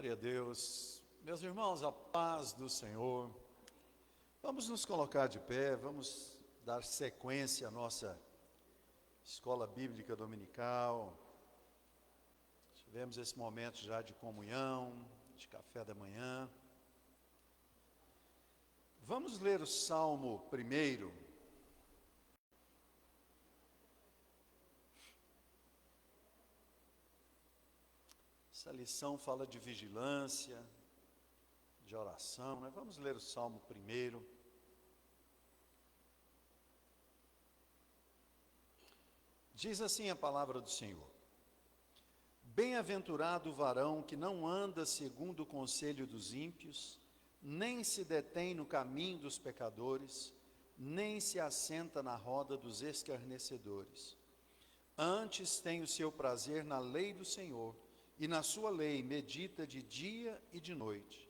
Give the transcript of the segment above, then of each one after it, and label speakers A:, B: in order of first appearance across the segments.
A: Glória a Deus. Meus irmãos, a paz do Senhor. Vamos nos colocar de pé, vamos dar sequência à nossa escola bíblica dominical. Tivemos esse momento já de comunhão, de café da manhã. Vamos ler o Salmo 1. Essa lição fala de vigilância, de oração, né? Vamos ler o Salmo 1. Diz assim a palavra do Senhor: Bem-aventurado o varão que não anda segundo o conselho dos ímpios, nem se detém no caminho dos pecadores, nem se assenta na roda dos escarnecedores. Antes tem o seu prazer na lei do Senhor, e na sua lei medita de dia e de noite.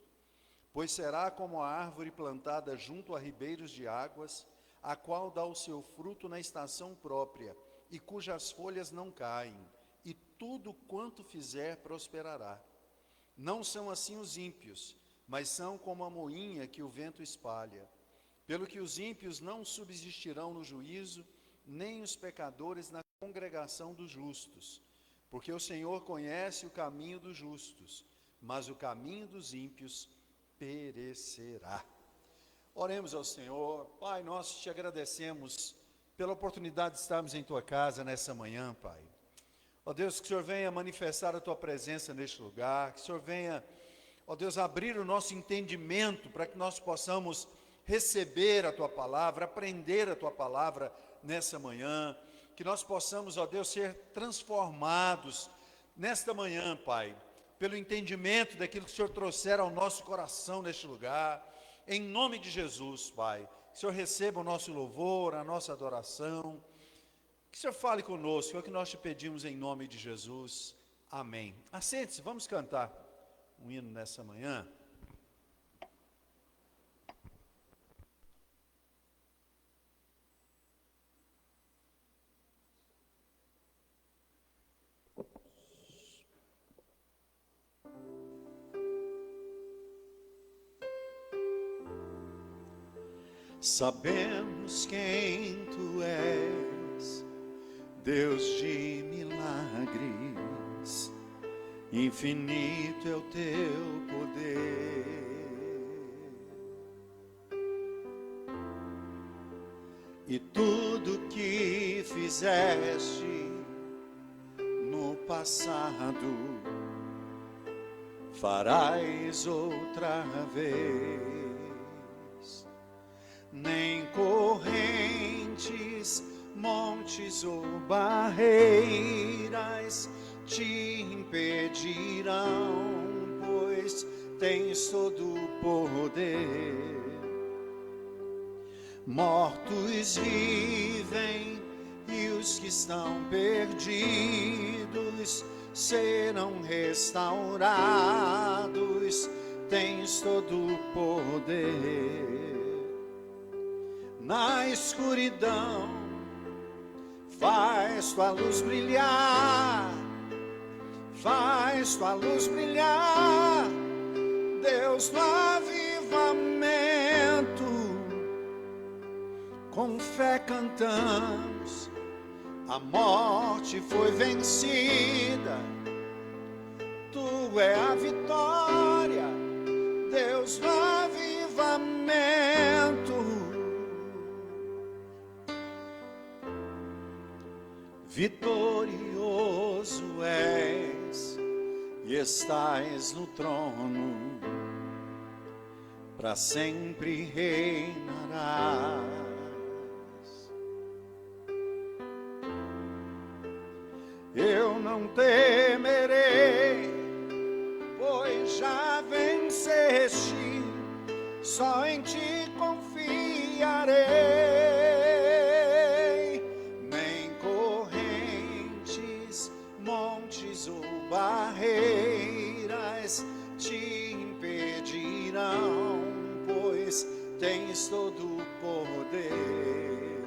A: Pois será como a árvore plantada junto a ribeiros de águas, a qual dá o seu fruto na estação própria, e cujas folhas não caem, e tudo quanto fizer prosperará. Não são assim os ímpios, mas são como a moinha que o vento espalha. Pelo que os ímpios não subsistirão no juízo, nem os pecadores na congregação dos justos. Porque o Senhor conhece o caminho dos justos, mas o caminho dos ímpios perecerá. Oremos ao Senhor. Pai, nós te agradecemos pela oportunidade de estarmos em Tua casa nessa manhã, Pai. Ó Deus, que o Senhor venha manifestar a Tua presença neste lugar, que o Senhor venha, ó Deus, abrir o nosso entendimento para que nós possamos receber a Tua palavra, aprender a Tua palavra nessa manhã, que nós possamos, ó Deus, ser transformados nesta manhã, Pai, pelo entendimento daquilo que o Senhor trouxer ao nosso coração neste lugar, em nome de Jesus, Pai. Que o Senhor receba o nosso louvor, a nossa adoração, que o Senhor fale conosco, é o que nós te pedimos em nome de Jesus, amém. Assente-se, vamos cantar um hino nessa manhã. Sabemos quem Tu és, Deus de milagres, infinito é o Teu poder, e tudo que fizeste no passado, farás outra vez. Nem correntes, montes ou barreiras te impedirão, pois tens todo o poder. Mortos vivem e os que estão perdidos serão restaurados, tens todo o poder. Na escuridão, faz Tua luz brilhar, faz Tua luz brilhar, Deus do avivamento. Com fé cantamos, a morte foi vencida, Tu é a vitória, Deus do avivamento. Vitorioso és e estás no trono, para sempre reinarás. Eu não temerei, pois já venceste, só em Ti confiarei. Barreiras te impedirão, pois tens todo o poder.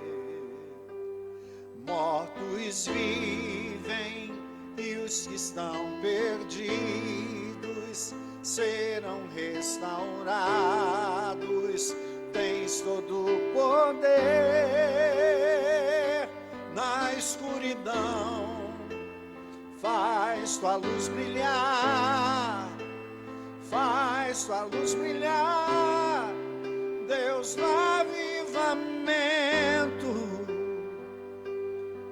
A: Mortos vivem e os que estão perdidos serão restaurados. Tens todo o poder na escuridão. Faz tua luz brilhar, faz tua luz brilhar, Deus do avivamento.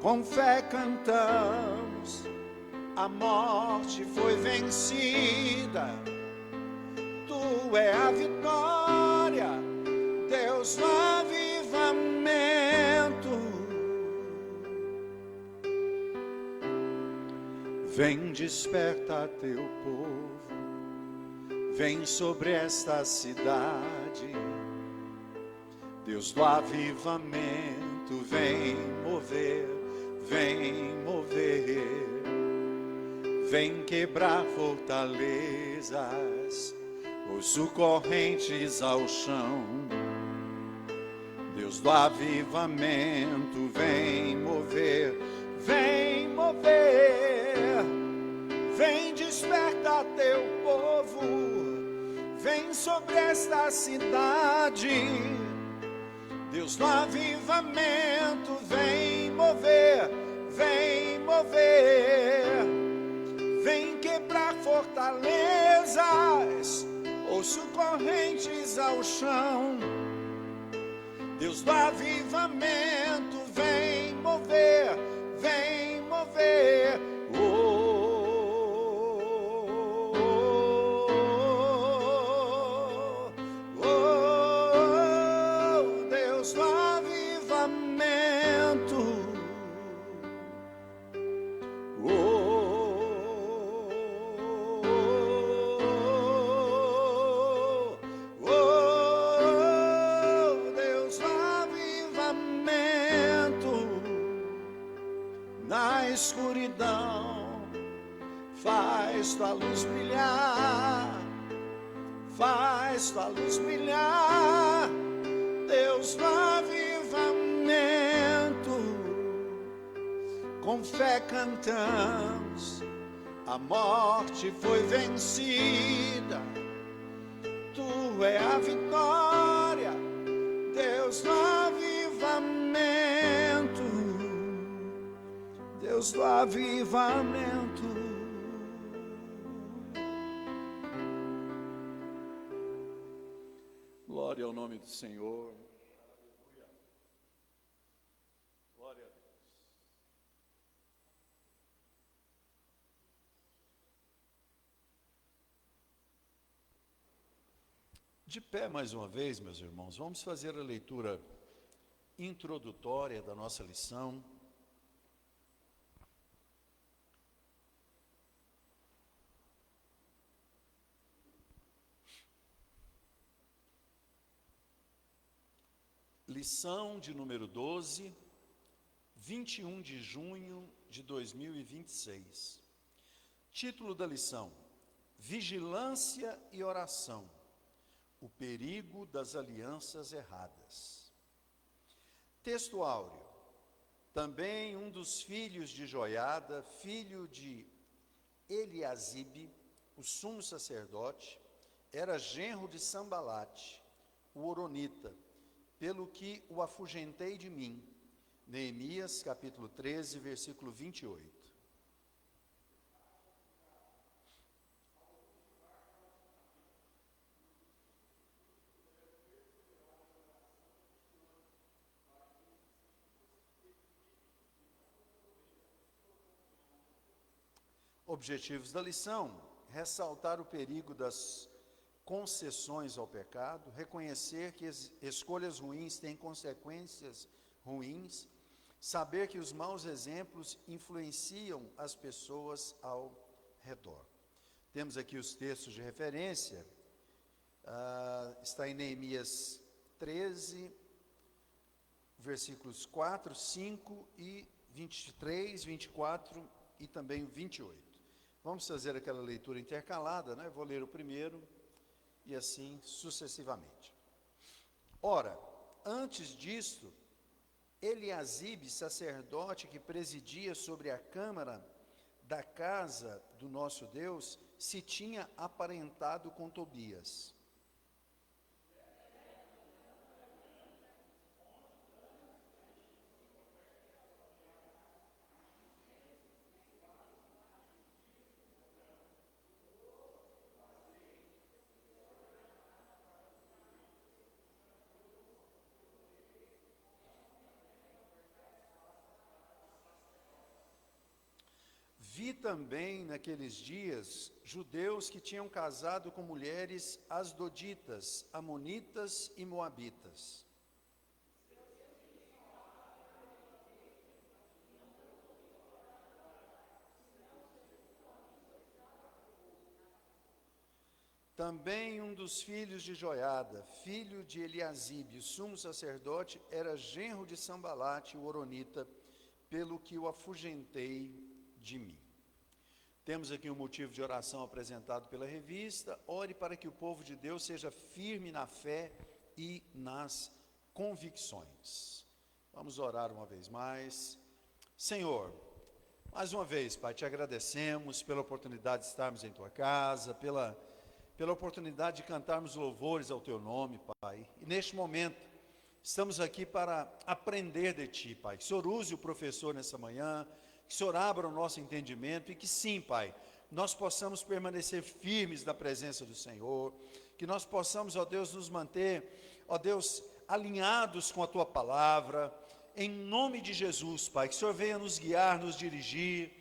A: Com fé cantamos, a morte foi vencida, tu é a vitória, Deus do avivamento. Vem, desperta teu povo, vem sobre esta cidade, Deus do avivamento, vem mover, vem mover, vem quebrar fortalezas, pôr correntes ao chão. Deus do avivamento, vem mover, vem mover, vem despertar teu povo, vem sobre esta cidade, Deus do avivamento, vem mover, vem mover, vem quebrar fortalezas, ouço correntes ao chão. Deus do avivamento, vem mover, vem mover. Deus do avivamento. Deus do avivamento. Na escuridão, faz tua luz brilhar, faz tua luz brilhar, Deus do avivamento. Com fé cantamos, a morte foi vencida, tu é a vitória, Deus do avivamento, Deus do avivamento. Glória ao nome do Senhor. Glória a Deus. De pé mais uma vez, meus irmãos, vamos fazer a leitura introdutória da nossa lição. Lição de número 12, 21 de junho de 2026. Título da lição: Vigilância e oração, o perigo das alianças erradas. Texto áureo: também um dos filhos de Joiada, filho de Eliasibe, o sumo sacerdote, era genro de Sambalate, o horonita, pelo que o afugentei de mim. Neemias, capítulo 13, versículo 28. Objetivos da lição: ressaltar o perigo das concessões ao pecado, reconhecer que escolhas ruins têm consequências ruins, saber que os maus exemplos influenciam as pessoas ao redor. Temos aqui os textos de referência, está em Neemias 13, versículos 4, 5 e 23, 24 e também 28. Vamos fazer aquela leitura intercalada, né? Vou ler o primeiro e assim sucessivamente. Ora, antes disto, Eliasibe, sacerdote que presidia sobre a câmara da casa do nosso Deus, se tinha aparentado com Tobias. Vi também naqueles dias judeus que tinham casado com mulheres asdoditas, amonitas e moabitas. Também um dos filhos de Joiada, filho de Eliasibe, sumo sacerdote, era genro de Sambalate, o horonita, pelo que o afugentei de mim. Temos aqui um motivo de oração apresentado pela revista. Ore para que o povo de Deus seja firme na fé e nas convicções. Vamos orar uma vez mais. Senhor, mais uma vez, Pai, te agradecemos pela oportunidade de estarmos em Tua casa, pela oportunidade de cantarmos louvores ao Teu nome, Pai. E neste momento, estamos aqui para aprender de Ti, Pai. Que o Senhor use o professor nessa manhã, que o Senhor abra o nosso entendimento e que sim, Pai, nós possamos permanecer firmes na presença do Senhor, que nós possamos, ó Deus, nos manter, ó Deus, alinhados com a Tua palavra, em nome de Jesus, Pai, que o Senhor venha nos guiar, nos dirigir.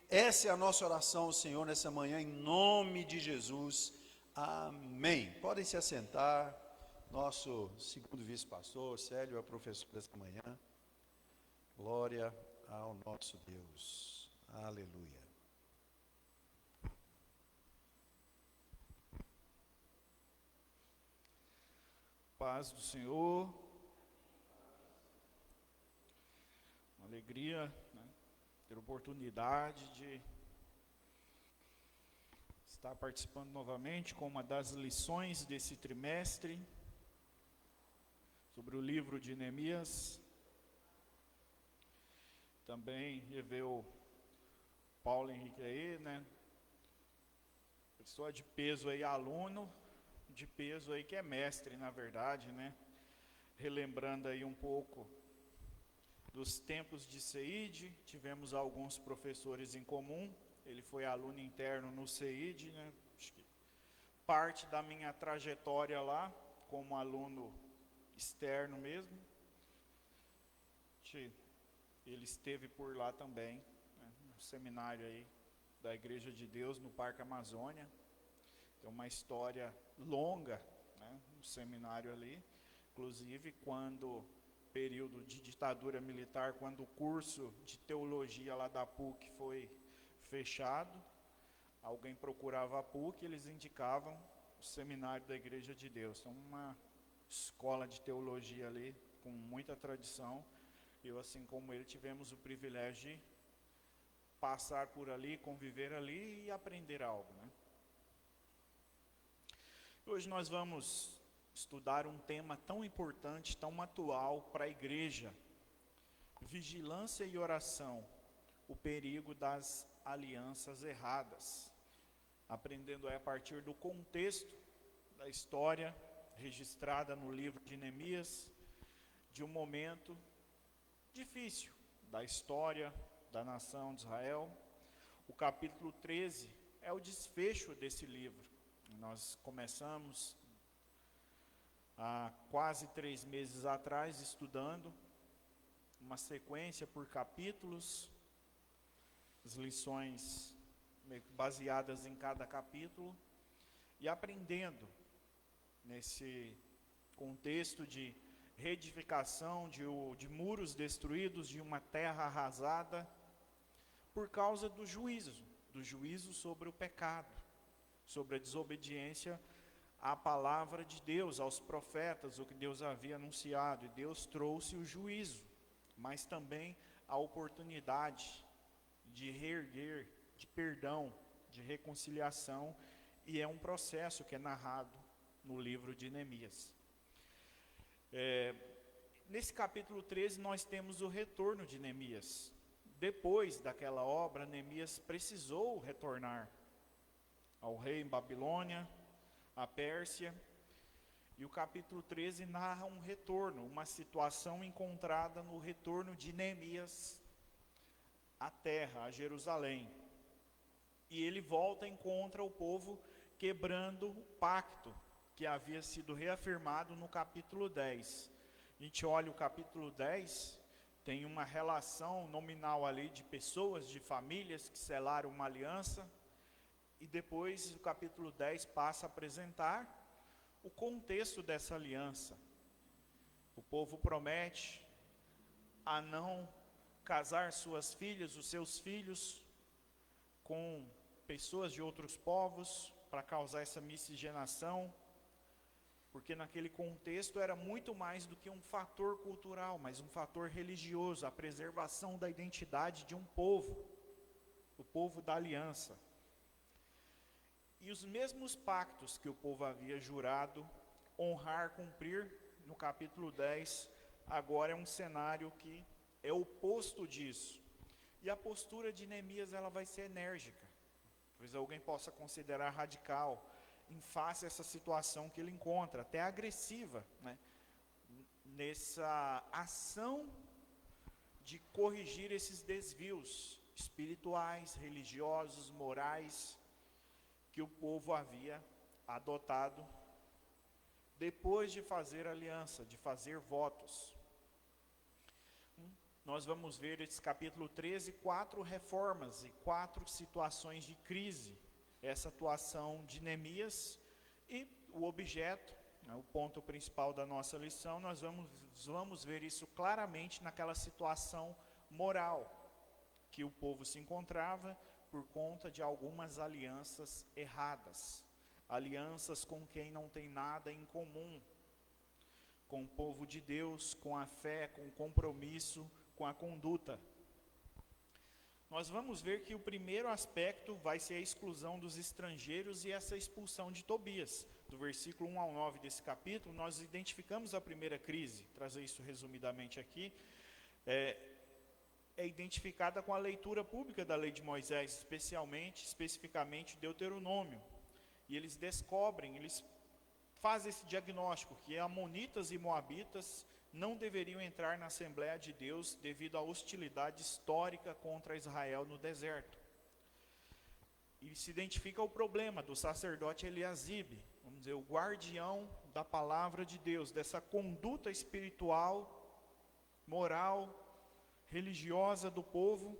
A: Essa é a nossa oração, Senhor, nessa manhã, em nome de Jesus. Amém. Podem se assentar. Nosso segundo vice-pastor, Célio, é o professor desta manhã. Glória ao nosso Deus. Aleluia.
B: Paz do Senhor. Uma alegria, né, ter oportunidade de estar participando novamente com uma das lições desse trimestre sobre o livro de Neemias. Também reveu Paulo Henrique aí, né? Pessoa de peso aí, aluno de peso aí que é mestre, na verdade, né? Relembrando aí um pouco dos tempos de CEID, tivemos alguns professores em comum. Ele foi aluno interno no CEID, né? Acho que parte da minha trajetória lá, como aluno externo mesmo. Ele esteve por lá também, né, no seminário aí da Igreja de Deus, no Parque Amazônia. Tem uma história longa, né, no seminário ali. Inclusive, quando período de ditadura militar, quando o curso de teologia lá da PUC foi fechado, alguém procurava a PUC, eles indicavam o seminário da Igreja de Deus. Então, uma escola de teologia ali, com muita tradição. Eu, assim como ele, tivemos o privilégio de passar por ali, conviver ali e aprender algo, né? Hoje nós vamos estudar um tema tão importante, tão atual para a igreja: vigilância e oração, o perigo das alianças erradas. Aprendendo a partir do contexto da história registrada no livro de Neemias, de um momento difícil da história da nação de Israel. O capítulo 13 é o desfecho desse livro. Nós começamos há quase 3 meses atrás estudando uma sequência por capítulos, as lições meio que baseadas em cada capítulo, e aprendendo nesse contexto de reedificação de muros destruídos, de uma terra arrasada, por causa do juízo sobre o pecado, sobre a desobediência à palavra de Deus, aos profetas, o que Deus havia anunciado. E Deus trouxe o juízo, mas também a oportunidade de reerguer, de perdão, de reconciliação, e é um processo que é narrado no livro de Neemias. Nesse capítulo 13 nós temos o retorno de Neemias. Depois daquela obra, Neemias precisou retornar ao rei em Babilônia, à Pérsia. E o capítulo 13 narra um retorno, uma situação encontrada no retorno de Neemias à terra, a Jerusalém. E ele volta e encontra o povo quebrando o pacto que havia sido reafirmado no capítulo 10. A gente olha o capítulo 10, tem uma relação nominal ali de pessoas, de famílias que selaram uma aliança. E depois o capítulo 10 passa a apresentar o contexto dessa aliança. O povo promete a não casar suas filhas, os seus filhos, com pessoas de outros povos, para causar essa miscigenação, porque naquele contexto era muito mais do que um fator cultural, mas um fator religioso, a preservação da identidade de um povo, o povo da aliança. E os mesmos pactos que o povo havia jurado honrar, cumprir, no capítulo 10, agora é um cenário que é o oposto disso. E a postura de Neemias, ela vai ser enérgica, pois alguém possa considerar radical, em face a essa situação que ele encontra, até agressiva, né? Nessa ação de corrigir esses desvios espirituais, religiosos, morais, que o povo havia adotado depois de fazer aliança, de fazer votos. Nós vamos ver esse capítulo 13, 4 reformas e 4 situações de crise. Essa atuação de Neemias e o objeto, né, o ponto principal da nossa lição, nós vamos ver isso claramente naquela situação moral que o povo se encontrava por conta de algumas alianças erradas, alianças com quem não tem nada em comum, com o povo de Deus, com a fé, com o compromisso, com a conduta. Nós vamos ver que o primeiro aspecto vai ser a exclusão dos estrangeiros e essa expulsão de Tobias. Do versículo 1 ao 9 desse capítulo, nós identificamos a primeira crise, trazer isso resumidamente aqui, é identificada com a leitura pública da lei de Moisés, especificamente Deuteronômio. E eles descobrem, eles fazem esse diagnóstico, que amonitas e moabitas não deveriam entrar na Assembleia de Deus devido à hostilidade histórica contra Israel no deserto. E se identifica o problema do sacerdote Eliasibe, vamos dizer, o guardião da palavra de Deus, dessa conduta espiritual, moral, religiosa do povo,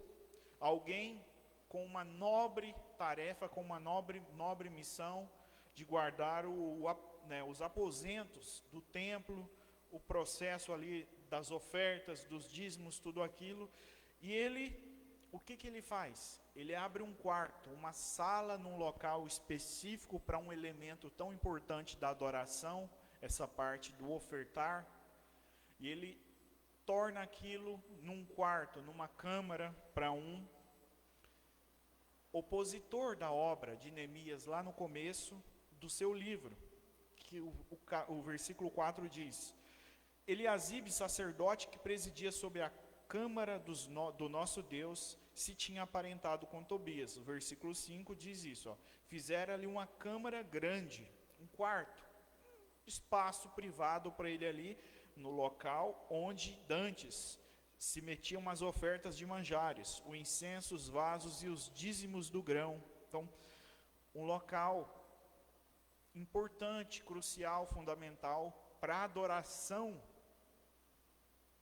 B: alguém com uma nobre tarefa, com uma nobre missão de guardar os aposentos do templo, o processo ali das ofertas, dos dízimos, tudo aquilo. E ele, o que ele faz? Ele abre um quarto, uma sala num local específico para um elemento tão importante da adoração, essa parte do ofertar, e ele torna aquilo num quarto, numa câmara, para um opositor da obra de Neemias, lá no começo do seu livro, que o versículo 4 diz: Eliasibe, sacerdote que presidia sobre a câmara do nosso Deus, se tinha aparentado com Tobias. O versículo 5 diz isso, fizeram ali uma câmara grande, um quarto, espaço privado para ele ali, no local onde dantes se metiam as ofertas de manjares, o incenso, os vasos e os dízimos do grão. Então, um local importante, crucial, fundamental para a adoração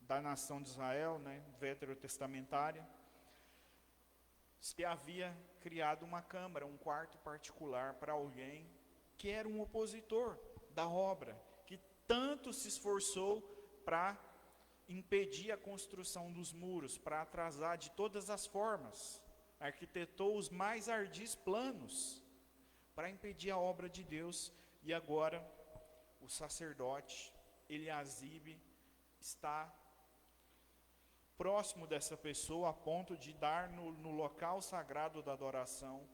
B: da nação de Israel, né, veterotestamentária. Se havia criado uma câmara, um quarto particular para alguém que era um opositor da obra, que tanto se esforçou para impedir a construção dos muros, para atrasar de todas as formas, arquitetou os mais ardis planos para impedir a obra de Deus. E agora o sacerdote Eliasibe está próximo dessa pessoa a ponto de dar no local sagrado da adoração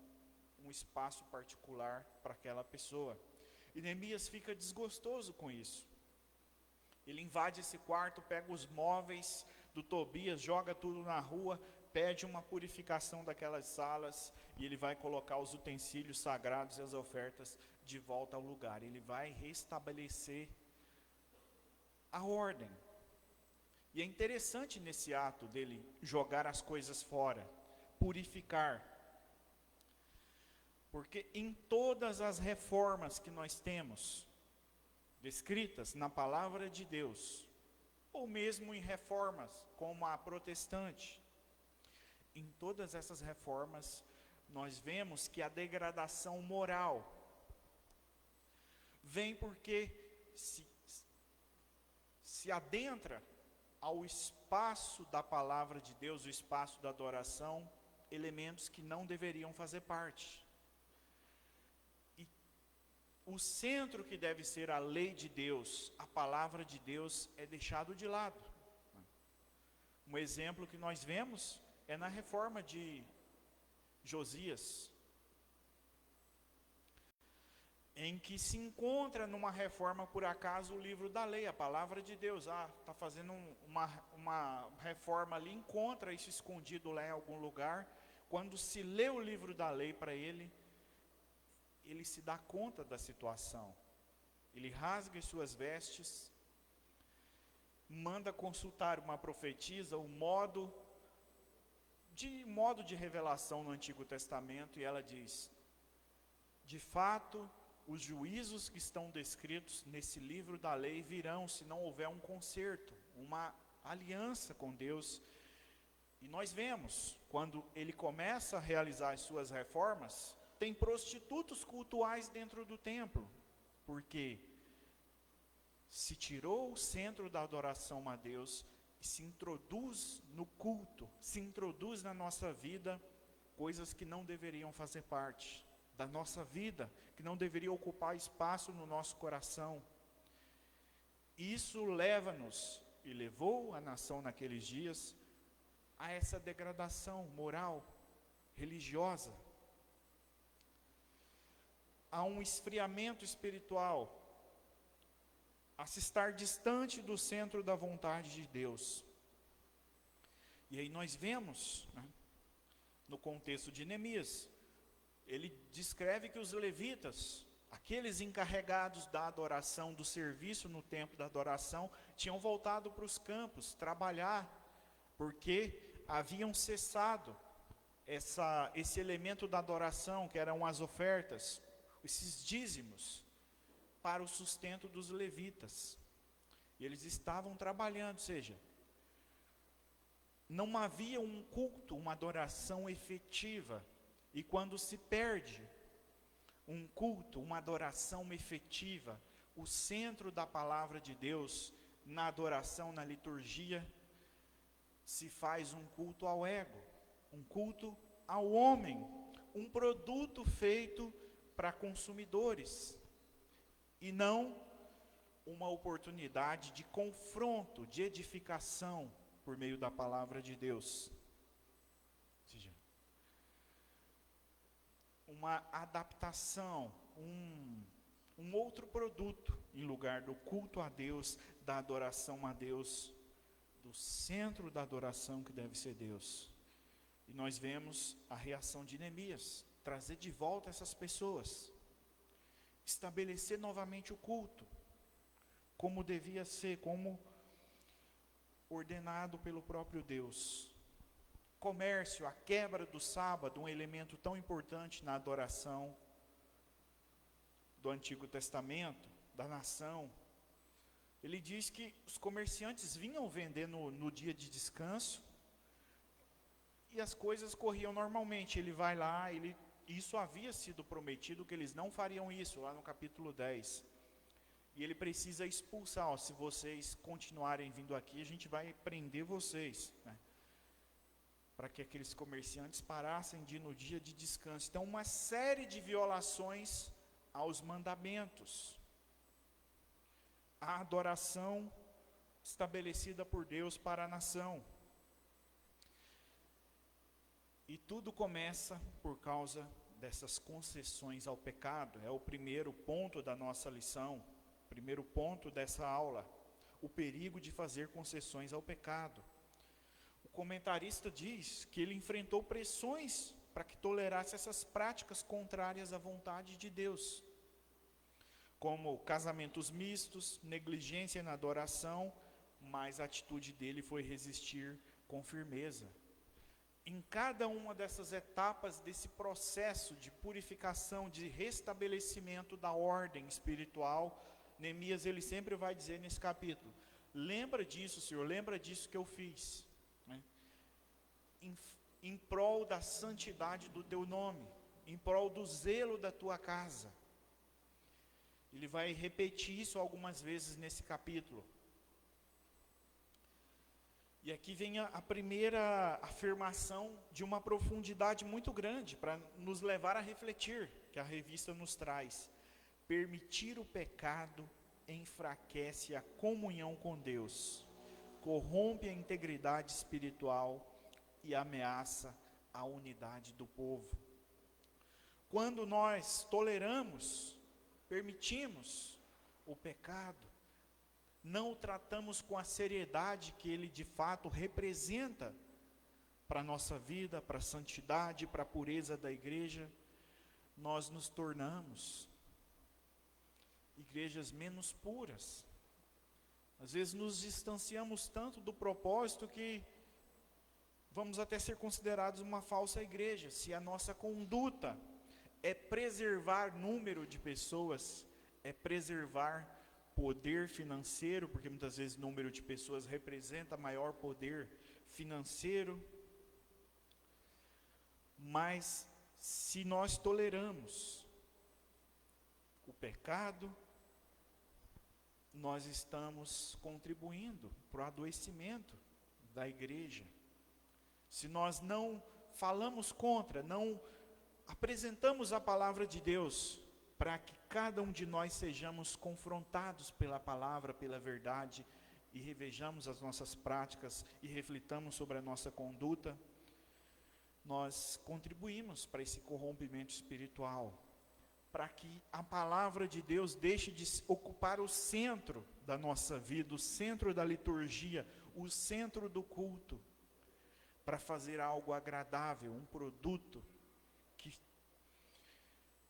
B: um espaço particular para aquela pessoa. E Neemias fica desgostoso com isso. Ele invade esse quarto, pega os móveis do Tobias, joga tudo na rua, pede uma purificação daquelas salas e ele vai colocar os utensílios sagrados e as ofertas de volta ao lugar. Ele vai restabelecer a ordem. E é interessante nesse ato dele jogar as coisas fora, purificar. Porque em todas as reformas que nós temos descritas na palavra de Deus, ou mesmo em reformas como a protestante, em todas essas reformas nós vemos que a degradação moral vem porque se adentra ao espaço da palavra de Deus, o espaço da adoração, elementos que não deveriam fazer parte. E o centro que deve ser a lei de Deus, a palavra de Deus, é deixado de lado. Um exemplo que nós vemos é na reforma de Josias, em que se encontra numa reforma, por acaso, o livro da lei, a palavra de Deus. Está fazendo uma reforma ali, encontra isso escondido lá em algum lugar. Quando se lê o livro da lei para ele, ele se dá conta da situação. Ele rasga as suas vestes, manda consultar uma profetisa, o modo de revelação no Antigo Testamento, e ela diz: de fato, os juízos que estão descritos nesse livro da lei virão se não houver um conserto, uma aliança com Deus. E nós vemos, quando ele começa a realizar as suas reformas, tem prostitutos cultuais dentro do templo, porque se tirou o centro da adoração a Deus e se introduz no culto, se introduz na nossa vida coisas que não deveriam fazer parte da nossa vida, que não deveria ocupar espaço no nosso coração. Isso leva-nos, e levou a nação naqueles dias, a essa degradação moral, religiosa, a um esfriamento espiritual, a se estar distante do centro da vontade de Deus. E aí nós vemos, no contexto de Neemias, ele descreve que os levitas, aqueles encarregados da adoração, do serviço no templo da adoração, tinham voltado para os campos trabalhar, porque haviam cessado esse elemento da adoração, que eram as ofertas, esses dízimos, para o sustento dos levitas. E eles estavam trabalhando, ou seja, não havia um culto, uma adoração efetiva. E quando se perde um culto, uma adoração efetiva, o centro da palavra de Deus, na adoração, na liturgia, se faz um culto ao ego, um culto ao homem, um produto feito para consumidores, e não uma oportunidade de confronto, de edificação por meio da palavra de Deus. Ou seja, uma adaptação, um outro produto, em lugar do culto a Deus, da adoração a Deus, do centro da adoração que deve ser Deus. E nós vemos a reação de Neemias, trazer de volta essas pessoas, estabelecer novamente o culto, como devia ser, como ordenado pelo próprio Deus. Comércio, a quebra do sábado, um elemento tão importante na adoração do Antigo Testamento, da nação. Ele diz que os comerciantes vinham vender no dia de descanso, e as coisas corriam normalmente. Ele vai lá, isso havia sido prometido, que eles não fariam isso, lá no capítulo 10. E ele precisa expulsar, se vocês continuarem vindo aqui, a gente vai prender vocês, para que aqueles comerciantes parassem de ir no dia de descanso. Então, uma série de violações aos mandamentos. A adoração estabelecida por Deus para a nação. E tudo começa por causa dessas concessões ao pecado. É o primeiro ponto da nossa lição, primeiro ponto dessa aula. O perigo de fazer concessões ao pecado. O comentarista diz que ele enfrentou pressões para que tolerasse essas práticas contrárias à vontade de Deus, como casamentos mistos, negligência na adoração, mas a atitude dele foi resistir com firmeza. Em cada uma dessas etapas desse processo de purificação, de restabelecimento da ordem espiritual, Neemias ele sempre vai dizer nesse capítulo: lembra disso, Senhor, lembra disso que eu fiz, né? Em prol da santidade do teu nome, em prol do zelo da tua casa. Ele vai repetir isso algumas vezes nesse capítulo. E aqui vem a primeira afirmação de uma profundidade muito grande para nos levar a refletir, que a revista nos traz. Permitir o pecado enfraquece a comunhão com Deus, corrompe a integridade espiritual e ameaça a unidade do povo. Quando nós toleramos, permitimos o pecado, não o tratamos com a seriedade que ele de fato representa para a nossa vida, para a santidade, para a pureza da igreja, nós nos tornamos igrejas menos puras. Às vezes nos distanciamos tanto do propósito que vamos até ser considerados uma falsa igreja, se a nossa conduta é preservar número de pessoas, é preservar poder financeiro, porque muitas vezes número de pessoas representa maior poder financeiro. Mas se nós toleramos o pecado, nós estamos contribuindo para o adoecimento da igreja. Se nós não falamos contra, não apresentamos a palavra de Deus, para que cada um de nós sejamos confrontados pela palavra, pela verdade, e revejamos as nossas práticas e reflitamos sobre a nossa conduta, nós contribuímos para esse corrompimento espiritual, para que a palavra de Deus deixe de ocupar o centro da nossa vida, o centro da liturgia, o centro do culto, para fazer algo agradável, um produto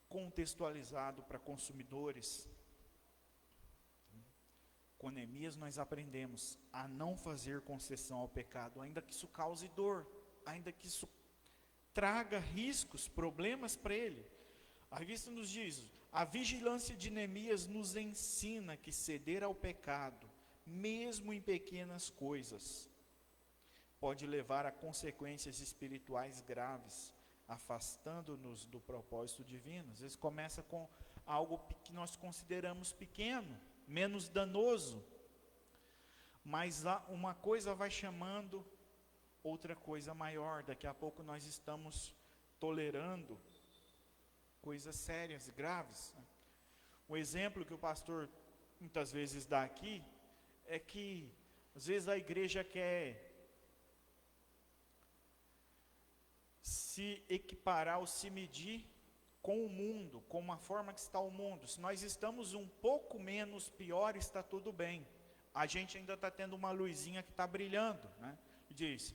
B: contextualizado para consumidores. Com Neemias nós aprendemos a não fazer concessão ao pecado, ainda que isso cause dor, ainda que isso traga riscos, problemas para ele. A revista nos diz: a vigilância de Neemias nos ensina que ceder ao pecado, mesmo em pequenas coisas, pode levar a consequências espirituais graves, afastando-nos do propósito divino. Às vezes começa com algo que nós consideramos pequeno, menos danoso, mas uma coisa vai chamando outra coisa maior. Daqui a pouco nós estamos tolerando coisas sérias, graves. Um exemplo que o pastor muitas vezes dá aqui é que às vezes a igreja quer se equiparar ou se medir com o mundo, com a forma que está o mundo. Se nós estamos um pouco menos pior, está tudo bem. A gente ainda está tendo uma luzinha que está brilhando, né? E diz: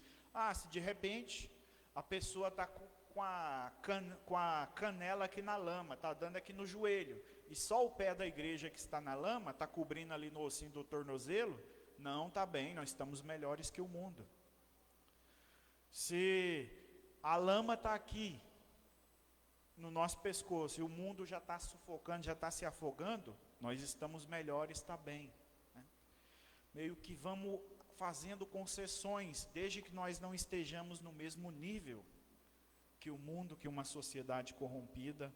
B: se de repente a pessoa está com a canela aqui na lama, está dando aqui no joelho, e só o pé da igreja que está na lama, está cobrindo ali no ossinho do tornozelo, não, está bem, nós estamos melhores que o mundo. Se a lama está aqui no nosso pescoço e o mundo já está sufocando, já está se afogando, nós estamos melhores, está bem, né? Meio que vamos fazendo concessões, desde que nós não estejamos no mesmo nível que o mundo, que uma sociedade corrompida.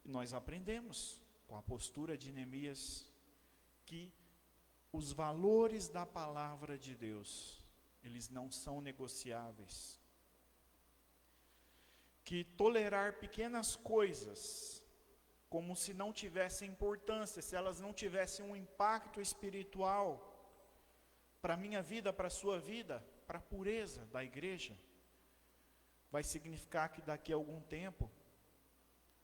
B: Nós aprendemos com a postura de Neemias que os valores da palavra de Deus, eles não são negociáveis. Que tolerar pequenas coisas, como se não tivessem importância, se elas não tivessem um impacto espiritual para a minha vida, para a sua vida, para a pureza da igreja, vai significar que daqui a algum tempo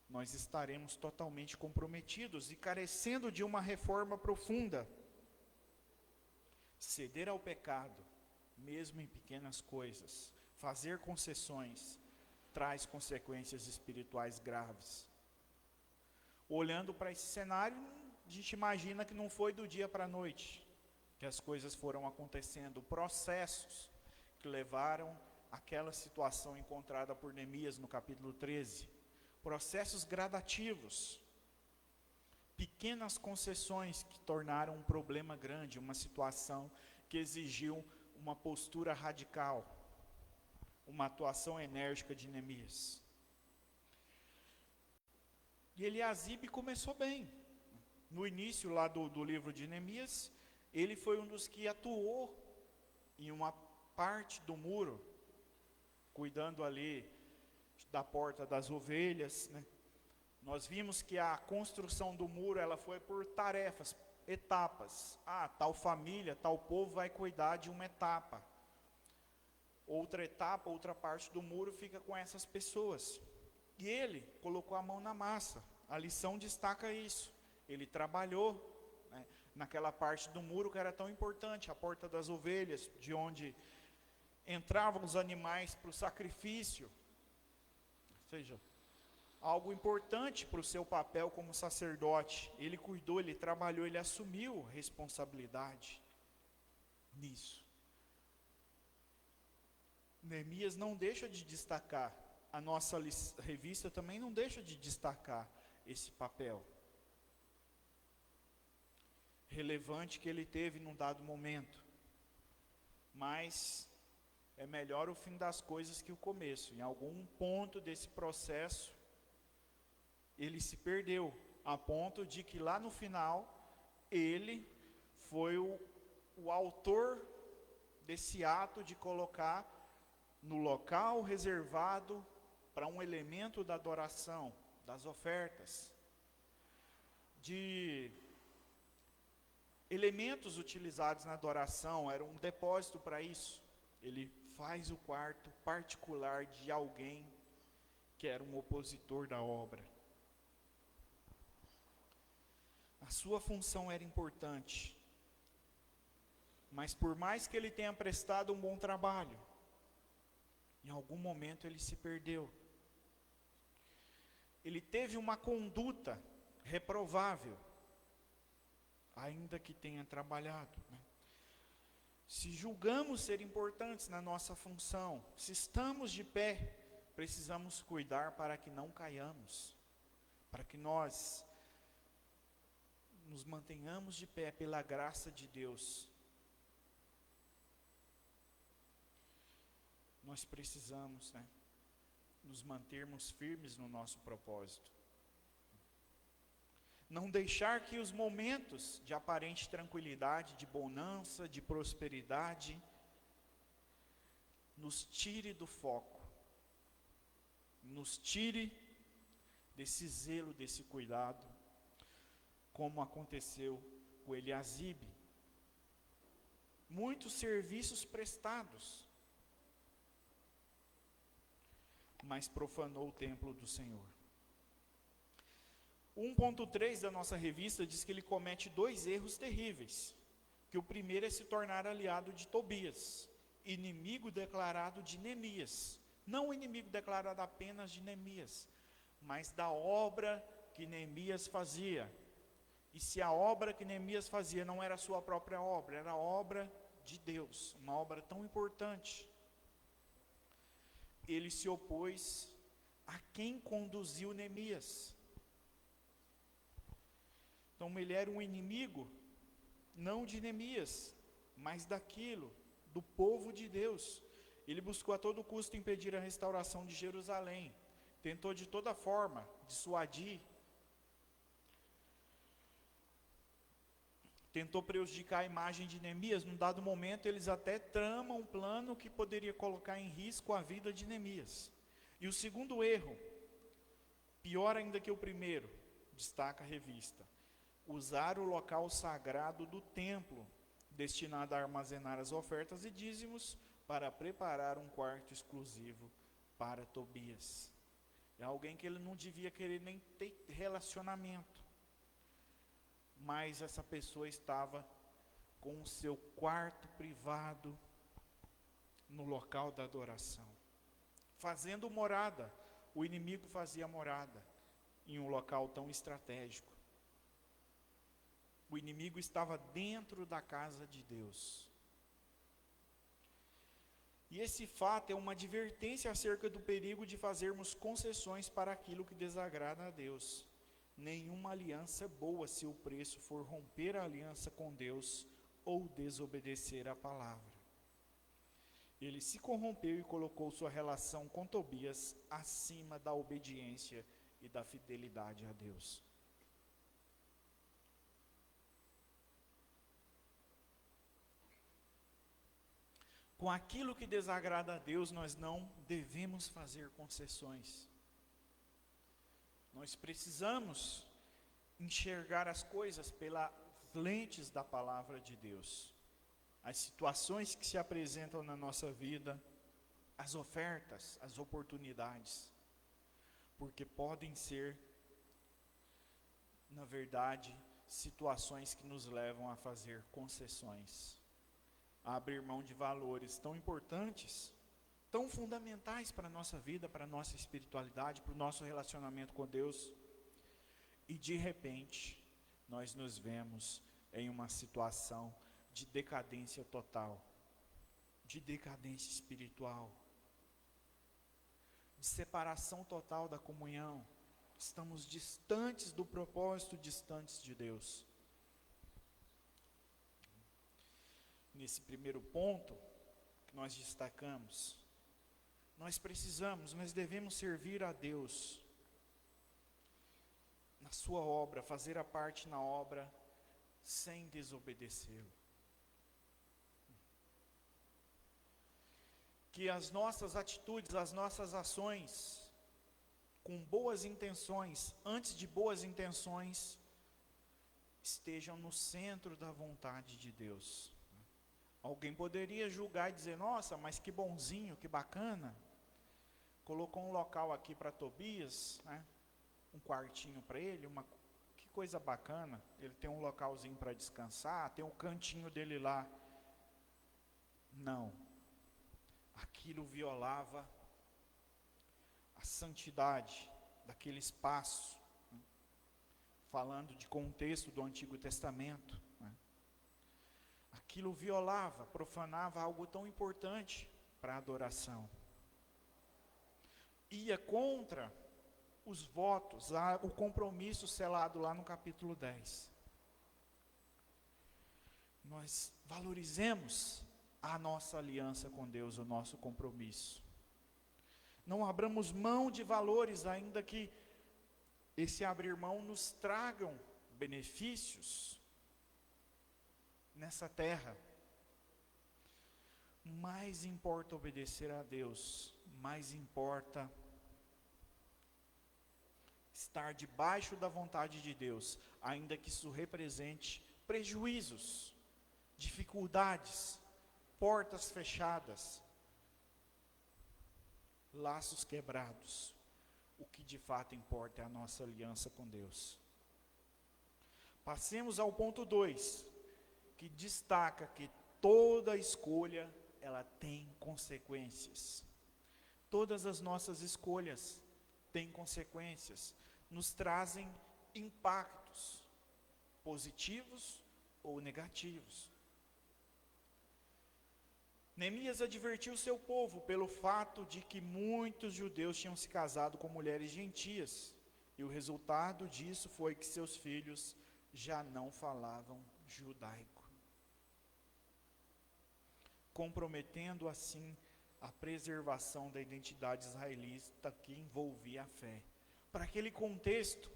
B: nós estaremos totalmente comprometidos e carecendo de uma reforma profunda. Ceder ao pecado mesmo em pequenas coisas. Fazer concessões traz consequências espirituais graves. Olhando para esse cenário, a gente imagina que não foi do dia para a noite que as coisas foram acontecendo, processos que levaram àquela situação encontrada por Neemias no capítulo 13. Processos gradativos, pequenas concessões que tornaram um problema grande, uma situação que exigiu uma postura radical, uma atuação enérgica de Neemias. E Eliasibe começou bem. No início lá do livro de Neemias, ele foi um dos que atuou em uma parte do muro, cuidando ali da porta das ovelhas, né? Nós vimos que a construção do muro, ela foi por tarefas, etapas. Tal família, tal povo vai cuidar de uma etapa. Outra etapa, outra parte do muro fica com essas pessoas. E ele colocou a mão na massa. A lição destaca isso. Ele trabalhou, né, naquela parte do muro que era tão importante, a porta das ovelhas, de onde entravam os animais para o sacrifício. Ou seja, algo importante para o seu papel como sacerdote. Ele cuidou, ele trabalhou, ele assumiu responsabilidade nisso. Neemias não deixa de destacar, a nossa revista também não deixa de destacar esse papel relevante que ele teve num dado momento. Mas é melhor o fim das coisas que o começo. Em algum ponto desse processo, ele se perdeu, a ponto de que lá no final, ele foi o autor desse ato de colocar no local reservado para um elemento da adoração, das ofertas, de elementos utilizados na adoração, era um depósito para isso. Ele faz o quarto particular de alguém que era um opositor da obra. A sua função era importante, mas por mais que ele tenha prestado um bom trabalho, em algum momento ele se perdeu. Ele teve uma conduta reprovável, ainda que tenha trabalhado, né? Se julgamos ser importantes na nossa função, se estamos de pé, precisamos cuidar para que não caiamos, para que nós nos mantenhamos de pé pela graça de Deus. Nós precisamos, né, nos mantermos firmes no nosso propósito. Não deixar que os momentos de aparente tranquilidade, de bonança, de prosperidade, nos tire do foco, nos tire desse zelo, desse cuidado, como aconteceu com Eliasibe. Muitos serviços prestados, mas profanou o templo do Senhor. 1.3 da nossa revista diz que ele comete 2 erros terríveis. Que o primeiro é se tornar aliado de Tobias, inimigo declarado de Neemias. Não o inimigo declarado apenas de Neemias, mas da obra que Neemias fazia. E se a obra que Neemias fazia não era a sua própria obra, era a obra de Deus, uma obra tão importante, ele se opôs a quem conduziu Neemias. Então ele era um inimigo, não de Neemias, mas daquilo, do povo de Deus. Ele buscou a todo custo impedir a restauração de Jerusalém, tentou de toda forma dissuadir, tentou prejudicar a imagem de Neemias. Num dado momento, eles até tramam um plano que poderia colocar em risco a vida de Neemias. E o segundo erro, pior ainda que o primeiro, destaca a revista: usar o local sagrado do templo, destinado a armazenar as ofertas e dízimos, para preparar um quarto exclusivo para Tobias. É alguém que ele não devia querer nem ter relacionamento. Mas essa pessoa estava com o seu quarto privado no local da adoração, fazendo morada. O inimigo fazia morada em um local tão estratégico. O inimigo estava dentro da casa de Deus. E esse fato é uma advertência acerca do perigo de fazermos concessões para aquilo que desagrada a Deus. Nenhuma aliança é boa se o preço for romper a aliança com Deus ou desobedecer a palavra. Ele se corrompeu e colocou sua relação com Tobias acima da obediência e da fidelidade a Deus. Com aquilo que desagrada a Deus, nós não devemos fazer concessões. Nós precisamos enxergar as coisas pelas lentes da palavra de Deus. As situações que se apresentam na nossa vida, as ofertas, as oportunidades, porque podem ser, na verdade, situações que nos levam a fazer concessões, a abrir mão de valores tão importantes, tão fundamentais para a nossa vida, para a nossa espiritualidade, para o nosso relacionamento com Deus, e de repente, nós nos vemos em uma situação de decadência total, de decadência espiritual, de separação total da comunhão. Estamos distantes do propósito, distantes de Deus. Nesse primeiro ponto que nós destacamos, nós devemos servir a Deus na sua obra, fazer a parte na obra, sem desobedecê-lo. Que as nossas atitudes, as nossas ações, com boas intenções, antes de boas intenções, estejam no centro da vontade de Deus. Alguém poderia julgar e dizer: nossa, mas que bonzinho, que bacana, colocou um local aqui para Tobias, né? Um quartinho para ele, que coisa bacana, ele tem um localzinho para descansar, tem um cantinho dele lá. Não, aquilo violava a santidade daquele espaço, né? Falando de contexto do Antigo Testamento, né? Aquilo violava, profanava algo tão importante para a adoração. Ia contra os votos, o compromisso selado lá no capítulo 10. Nós valorizemos a nossa aliança com Deus, o nosso compromisso. Não abramos mão de valores, ainda que esse abrir mão nos tragam benefícios nessa terra. Mais importa obedecer a Deus, mais importa estar debaixo da vontade de Deus, ainda que isso represente prejuízos, dificuldades, portas fechadas, laços quebrados. O que de fato importa é a nossa aliança com Deus. Passemos ao ponto 2, que destaca que toda escolha, ela tem consequências. Todas as nossas escolhas têm consequências, nos trazem impactos, positivos ou negativos. Neemias advertiu seu povo pelo fato de que muitos judeus tinham se casado com mulheres gentias, e o resultado disso foi que seus filhos já não falavam judaico, comprometendo assim a preservação da identidade israelita que envolvia a fé. Para aquele contexto,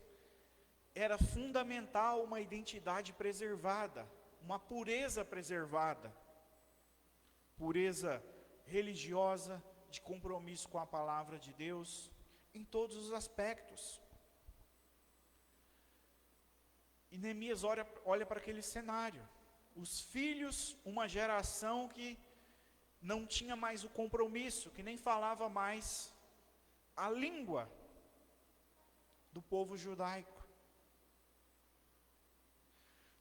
B: era fundamental uma identidade preservada, uma pureza preservada, pureza religiosa, de compromisso com a palavra de Deus, em todos os aspectos. E Neemias olha para aquele cenário, os filhos, uma geração que não tinha mais o compromisso, que nem falava mais a língua do povo judaico.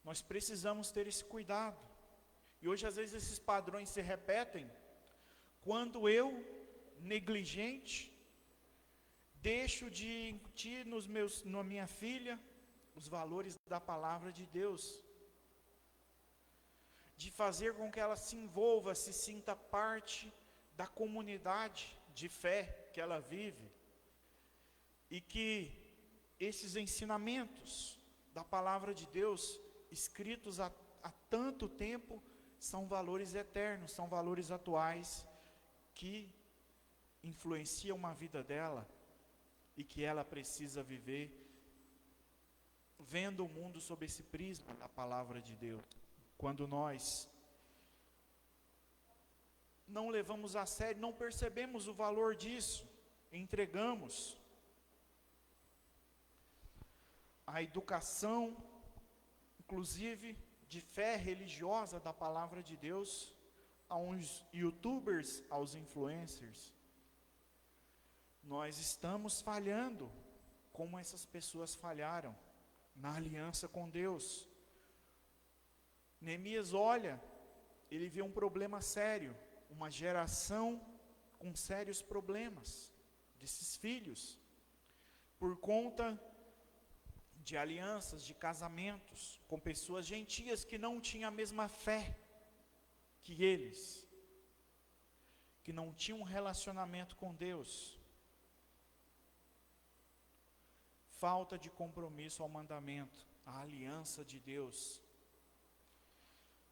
B: Nós precisamos ter esse cuidado. E hoje às vezes esses padrões se repetem quando eu, negligente, deixo de incutir na minha filha os valores da palavra de Deus, de fazer com que ela se envolva, se sinta parte da comunidade de fé que ela vive, e que esses ensinamentos da palavra de Deus, escritos há tanto tempo, são valores eternos, são valores atuais, que influenciam a vida dela, e que ela precisa viver, vendo o mundo sob esse prisma da palavra de Deus. Quando nós não levamos a sério, não percebemos o valor disso, entregamos a educação, inclusive de fé religiosa da palavra de Deus, aos youtubers, aos influencers, nós estamos falhando, como essas pessoas falharam, na aliança com Deus. Neemias olha, ele vê um problema sério, uma geração com sérios problemas, desses filhos, por conta de alianças, de casamentos, com pessoas gentias que não tinham a mesma fé que eles, que não tinham um relacionamento com Deus, falta de compromisso ao mandamento, à aliança de Deus,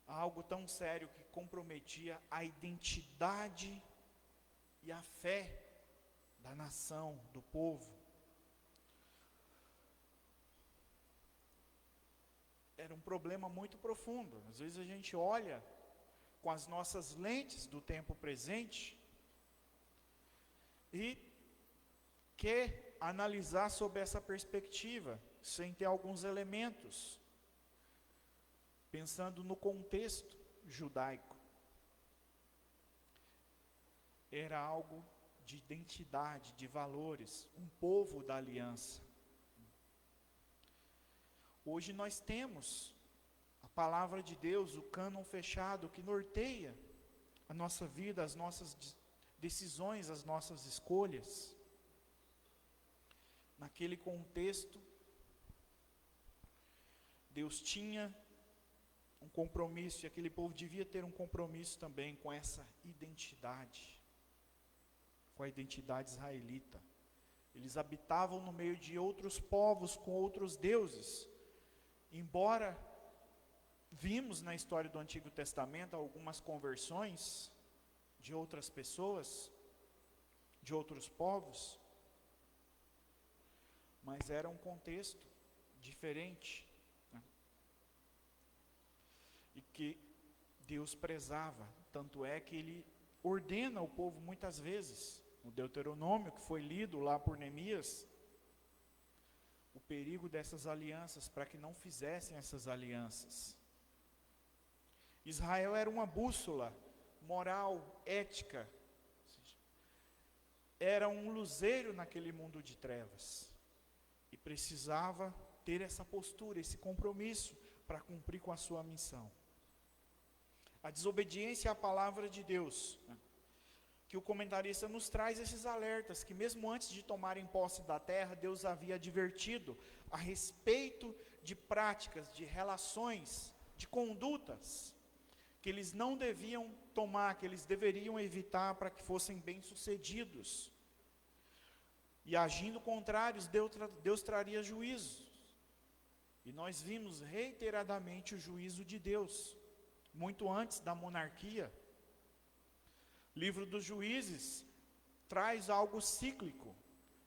B: algo tão sério que comprometia a identidade e a fé da nação, do povo. Era um problema muito profundo. Às vezes a gente olha com as nossas lentes do tempo presente e quer analisar sob essa perspectiva, sem ter alguns elementos, pensando no contexto judaico. Era algo de identidade, de valores, um povo da aliança. Hoje nós temos a palavra de Deus, o cânon fechado, que norteia a nossa vida, as nossas decisões, as nossas escolhas. Naquele contexto, Deus tinha um compromisso, e aquele povo devia ter um compromisso também com essa identidade, com a identidade israelita. Eles habitavam no meio de outros povos, com outros deuses. Embora vimos na história do Antigo Testamento algumas conversões de outras pessoas, de outros povos, mas era um contexto diferente, né? E que Deus prezava, tanto é que Ele ordena ao povo muitas vezes, no Deuteronômio, que foi lido lá por Neemias, o perigo dessas alianças, para que não fizessem essas alianças. Israel era uma bússola moral, ética, era um luzeiro naquele mundo de trevas, e precisava ter essa postura, esse compromisso, para cumprir com a sua missão. A desobediência à palavra de Deus, né? Que o comentarista nos traz esses alertas, que mesmo antes de tomarem posse da terra, Deus havia advertido a respeito de práticas, de relações, de condutas, que eles não deviam tomar, que eles deveriam evitar para que fossem bem-sucedidos. E agindo contrários, Deus traria juízo. E nós vimos reiteradamente o juízo de Deus, muito antes da monarquia. Livro dos Juízes traz algo cíclico,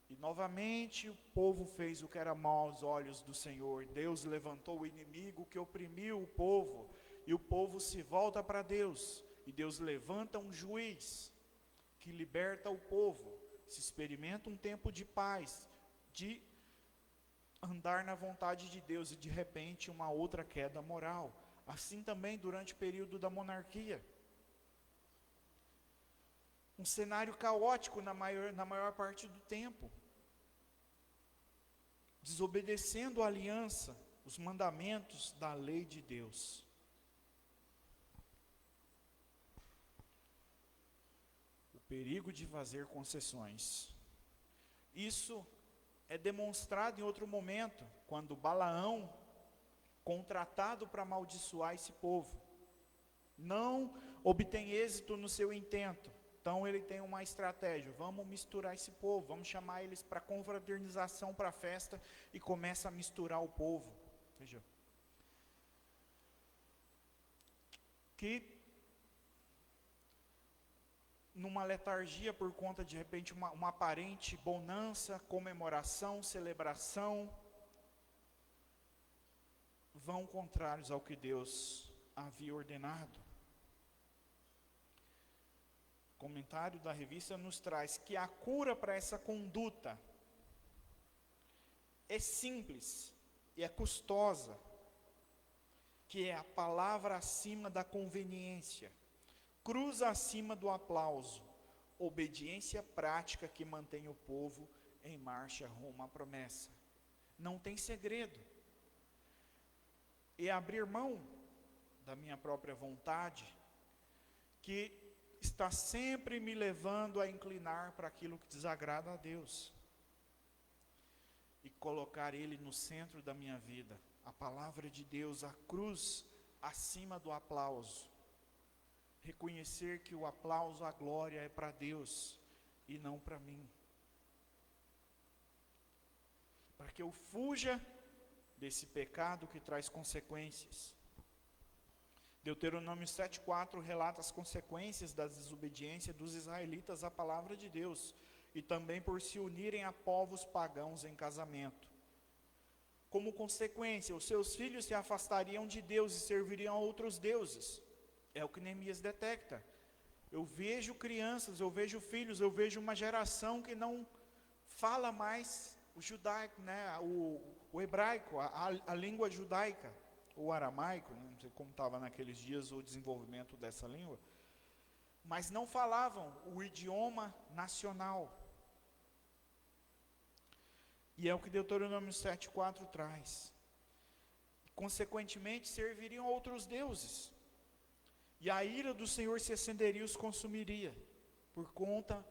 B: e novamente o povo fez o que era mal aos olhos do Senhor. Deus levantou o inimigo que oprimiu o povo, e o povo se volta para Deus, e Deus levanta um juiz que liberta o povo. Se experimenta um tempo de paz, de andar na vontade de Deus, e de repente uma outra queda moral. Assim também durante o período da monarquia. Um cenário caótico na maior parte do tempo, desobedecendo a aliança, os mandamentos da lei de Deus. perigo de fazer concessões. Isso é demonstrado em outro momento, quando Balaão, contratado para amaldiçoar esse povo, não obtém êxito no seu intento. Então ele tem uma estratégia: vamos misturar esse povo, vamos chamar eles para confraternização, para a festa, e começa a misturar o povo. Veja, que numa letargia, por conta de repente uma aparente bonança, comemoração, celebração, vão contrários ao que Deus havia ordenado. O comentário da revista nos traz que a cura para essa conduta é simples e é custosa, que é a palavra acima da conveniência, cruz acima do aplauso, obediência prática que mantém o povo em marcha rumo à promessa. Não tem segredo. E abrir mão da minha própria vontade, que está sempre me levando a inclinar para aquilo que desagrada a Deus, e colocar Ele no centro da minha vida, a palavra de Deus, a cruz acima do aplauso. Reconhecer que o aplauso, a glória é para Deus e não para mim. Para que eu fuja desse pecado que traz consequências. Deuteronômio 7,4 relata as consequências da desobediência dos israelitas à palavra de Deus, e também por se unirem a povos pagãos em casamento. Como consequência, os seus filhos se afastariam de Deus e serviriam a outros deuses. É o que Neemias detecta. Eu vejo crianças, eu vejo filhos, eu vejo uma geração que não fala mais o judaico, né, o hebraico, a língua judaica, ou aramaico, não sei como estava naqueles dias o desenvolvimento dessa língua, mas não falavam o idioma nacional. E é o que Deuteronômio 7,4 traz. Consequentemente, serviriam a outros deuses. E a ira do Senhor se acenderia e os consumiria, por conta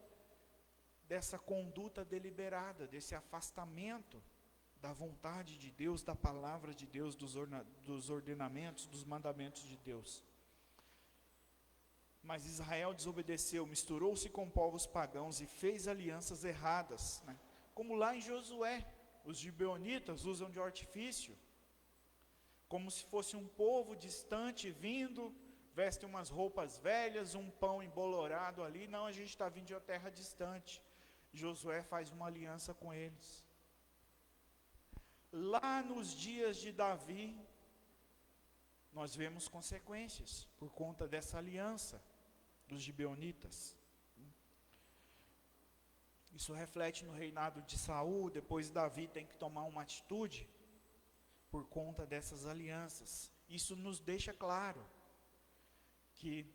B: dessa conduta deliberada, desse afastamento da vontade de Deus, da palavra de Deus, dos ordenamentos, dos mandamentos de Deus. Mas Israel desobedeceu, misturou-se com povos pagãos e fez alianças erradas, né? Como lá em Josué, os gibeonitas usam de artifício, como se fosse um povo distante vindo, vestem umas roupas velhas, um pão embolorado ali. Não, a gente está vindo de uma terra distante. Josué faz uma aliança com eles. Lá nos dias de Davi, nós vemos consequências por conta dessa aliança dos gibeonitas. Isso reflete no reinado de Saul. Depois Davi tem que tomar uma atitude por conta dessas alianças. Isso nos deixa claro que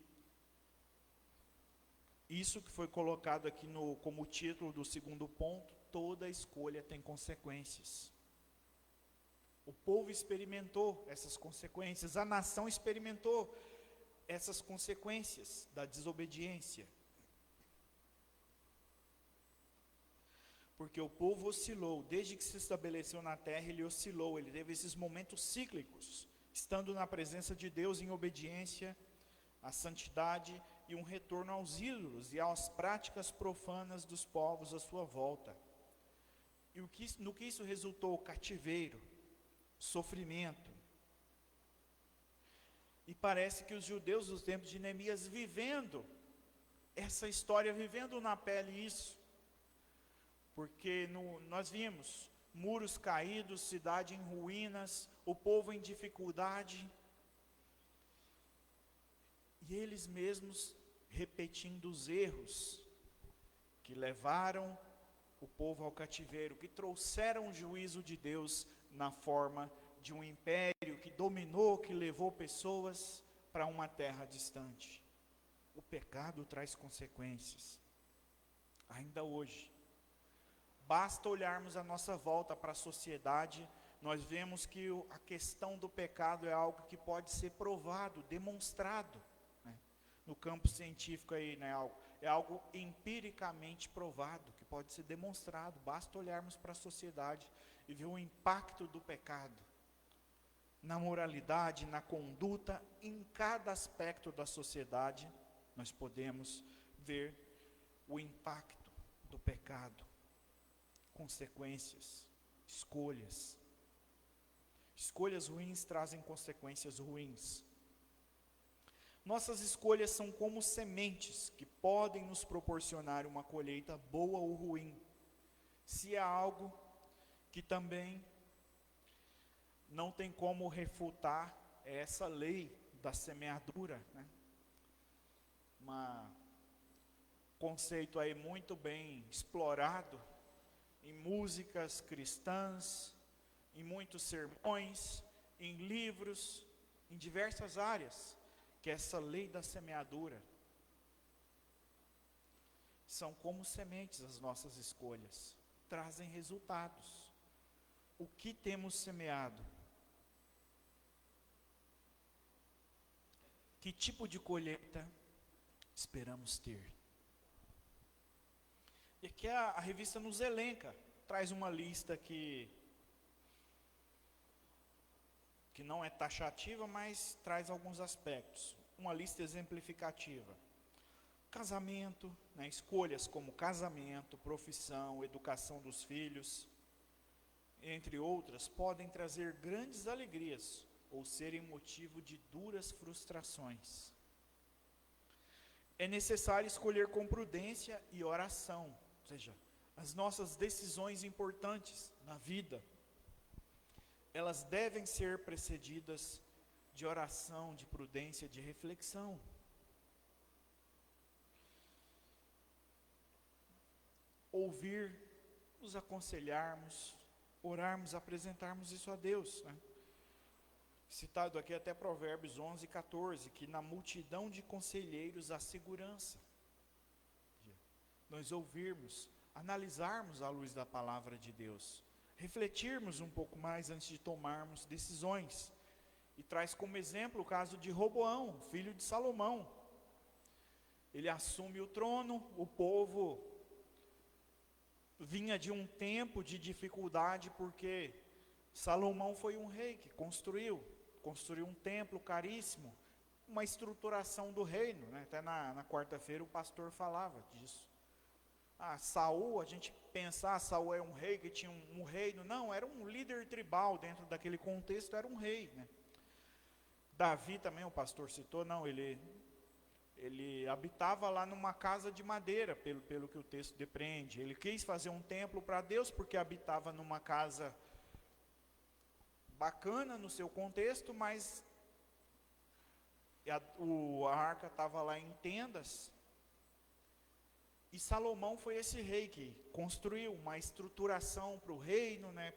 B: isso que foi colocado aqui como título do segundo ponto, toda escolha tem consequências. O povo experimentou essas consequências, a nação experimentou essas consequências da desobediência. Porque o povo oscilou, desde que se estabeleceu na terra, ele oscilou, ele teve esses momentos cíclicos, estando na presença de Deus em obediência à santidade e um retorno aos ídolos e às práticas profanas dos povos à sua volta. E no que isso resultou? Cativeiro, sofrimento. E parece que os judeus dos tempos de Neemias vivendo essa história, vivendo na pele isso, porque nós vimos muros caídos, cidade em ruínas, o povo em dificuldade, e eles mesmos repetindo os erros que levaram o povo ao cativeiro, que trouxeram o juízo de Deus na forma de um império que dominou, que levou pessoas para uma terra distante. O pecado traz consequências, ainda hoje. Basta olharmos à nossa volta para a sociedade, nós vemos que a questão do pecado é algo que pode ser provado, demonstrado, né? No campo científico aí, né? é algo empiricamente provado, que pode ser demonstrado. Basta olharmos para a sociedade e ver o impacto do pecado na moralidade, na conduta, em cada aspecto da sociedade. Nós podemos ver o impacto do pecado, consequências, escolhas. Escolhas ruins trazem consequências ruins. Nossas escolhas são como sementes que podem nos proporcionar uma colheita boa ou ruim. Se há algo que também não tem como refutar, é essa lei da semeadura, né? Conceito aí muito bem explorado em músicas cristãs, em muitos sermões, em livros, em diversas áreas, que é essa lei da semeadura. São como sementes as nossas escolhas, trazem resultados. O que temos semeado? Que tipo de colheita esperamos ter? E aqui a revista nos elenca, traz uma lista que não é taxativa, mas traz alguns aspectos. Uma lista exemplificativa. Casamento, né, escolhas como casamento, profissão, educação dos filhos, entre outras, podem trazer grandes alegrias ou serem motivo de duras frustrações. É necessário escolher com prudência e oração, ou seja, as nossas decisões importantes na vida, elas devem ser precedidas de oração, de prudência, de reflexão. Ouvir, nos aconselharmos, orarmos, apresentarmos isso a Deus, né? Citado aqui até Provérbios 11, 14, que na multidão de conselheiros há segurança. Nós ouvirmos, analisarmos à luz da palavra de Deus, refletirmos um pouco mais antes de tomarmos decisões. E traz como exemplo o caso de Roboão, filho de Salomão. Ele assume o trono, o povo vinha de um tempo de dificuldade, porque Salomão foi um rei que construiu um templo caríssimo, uma estruturação do reino, né? Até na quarta-feira o pastor falava disso. Saul, a gente pensar, Saul é um rei que tinha um reino, não, era um líder tribal, dentro daquele contexto era um rei, né? Davi também, o pastor citou, não, ele habitava lá numa casa de madeira, pelo que o texto depreende. Ele quis fazer um templo para Deus, porque habitava numa casa bacana no seu contexto, mas a arca estava lá em tendas. E Salomão foi esse rei que construiu uma estruturação para o reino, né?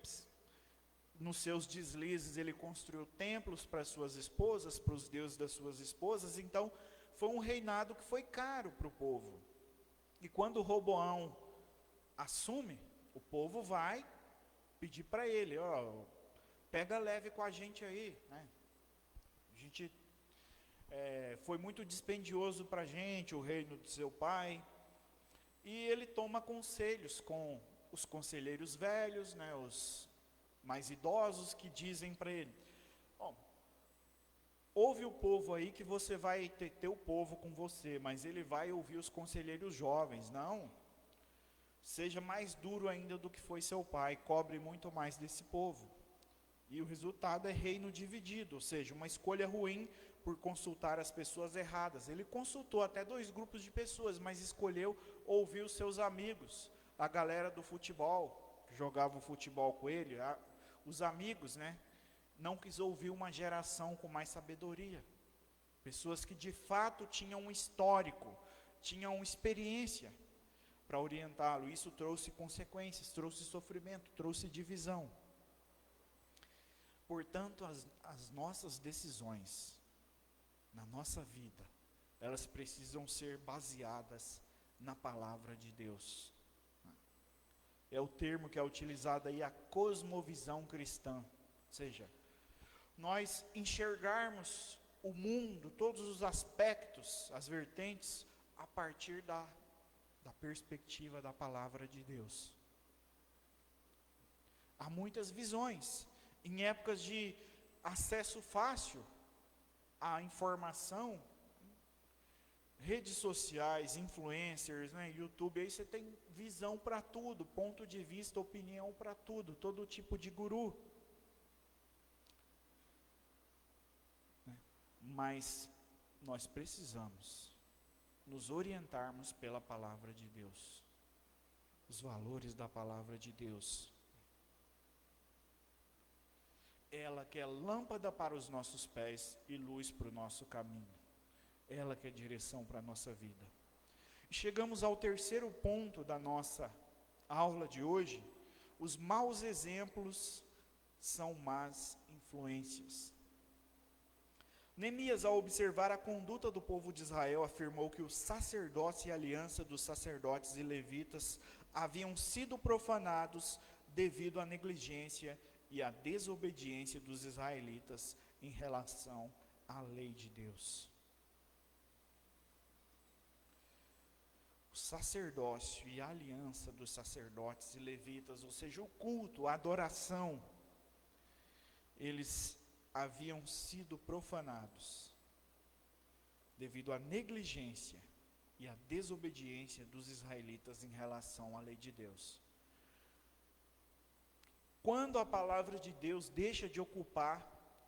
B: Nos seus deslizes ele construiu templos para suas esposas, para os deuses das suas esposas. Então foi um reinado que foi caro para o povo. E quando Roboão assume, o povo vai pedir para ele, pega leve com a gente aí, né? A gente foi muito dispendioso para a gente, o reino de seu pai. E ele toma conselhos com os conselheiros velhos, né, os mais idosos, que dizem para ele: ouve o povo aí que você vai ter o povo com você, mas ele vai ouvir os conselheiros jovens. Não, seja mais duro ainda do que foi seu pai, cobre muito mais desse povo. E o resultado é reino dividido, ou seja, uma escolha ruim por consultar as pessoas erradas. Ele consultou até 2 grupos de pessoas, mas escolheu ouvir os seus amigos, a galera do futebol, que jogava o futebol com ele, os amigos, né? Não quis ouvir uma geração com mais sabedoria, pessoas que de fato tinham um histórico, tinham experiência para orientá-lo. Isso trouxe consequências, trouxe sofrimento, trouxe divisão. Portanto, as nossas decisões na nossa vida, elas precisam ser baseadas na palavra de Deus. É o termo que é utilizado aí, a cosmovisão cristã, ou seja, nós enxergarmos o mundo, todos os aspectos, as vertentes, a partir da perspectiva da palavra de Deus. Há muitas visões. Em épocas de acesso fácil à informação, redes sociais, influencers, YouTube, aí você tem visão para tudo, ponto de vista, opinião para tudo, todo tipo de guru. Mas nós precisamos nos orientarmos pela palavra de Deus, os valores da palavra de Deus. Ela que é lâmpada para os nossos pés e luz para o nosso caminho. Ela que é direção para a nossa vida. E chegamos ao terceiro ponto da nossa aula de hoje. Os maus exemplos são más influências. Neemias, ao observar a conduta do povo de Israel, afirmou que o sacerdócio e a aliança dos sacerdotes e levitas haviam sido profanados devido à negligência e à desobediência dos israelitas em relação à lei de Deus. O sacerdócio e a aliança dos sacerdotes e levitas, ou seja, o culto, a adoração, eles haviam sido profanados devido à negligência e à desobediência dos israelitas em relação à lei de Deus. Quando a palavra de Deus deixa de ocupar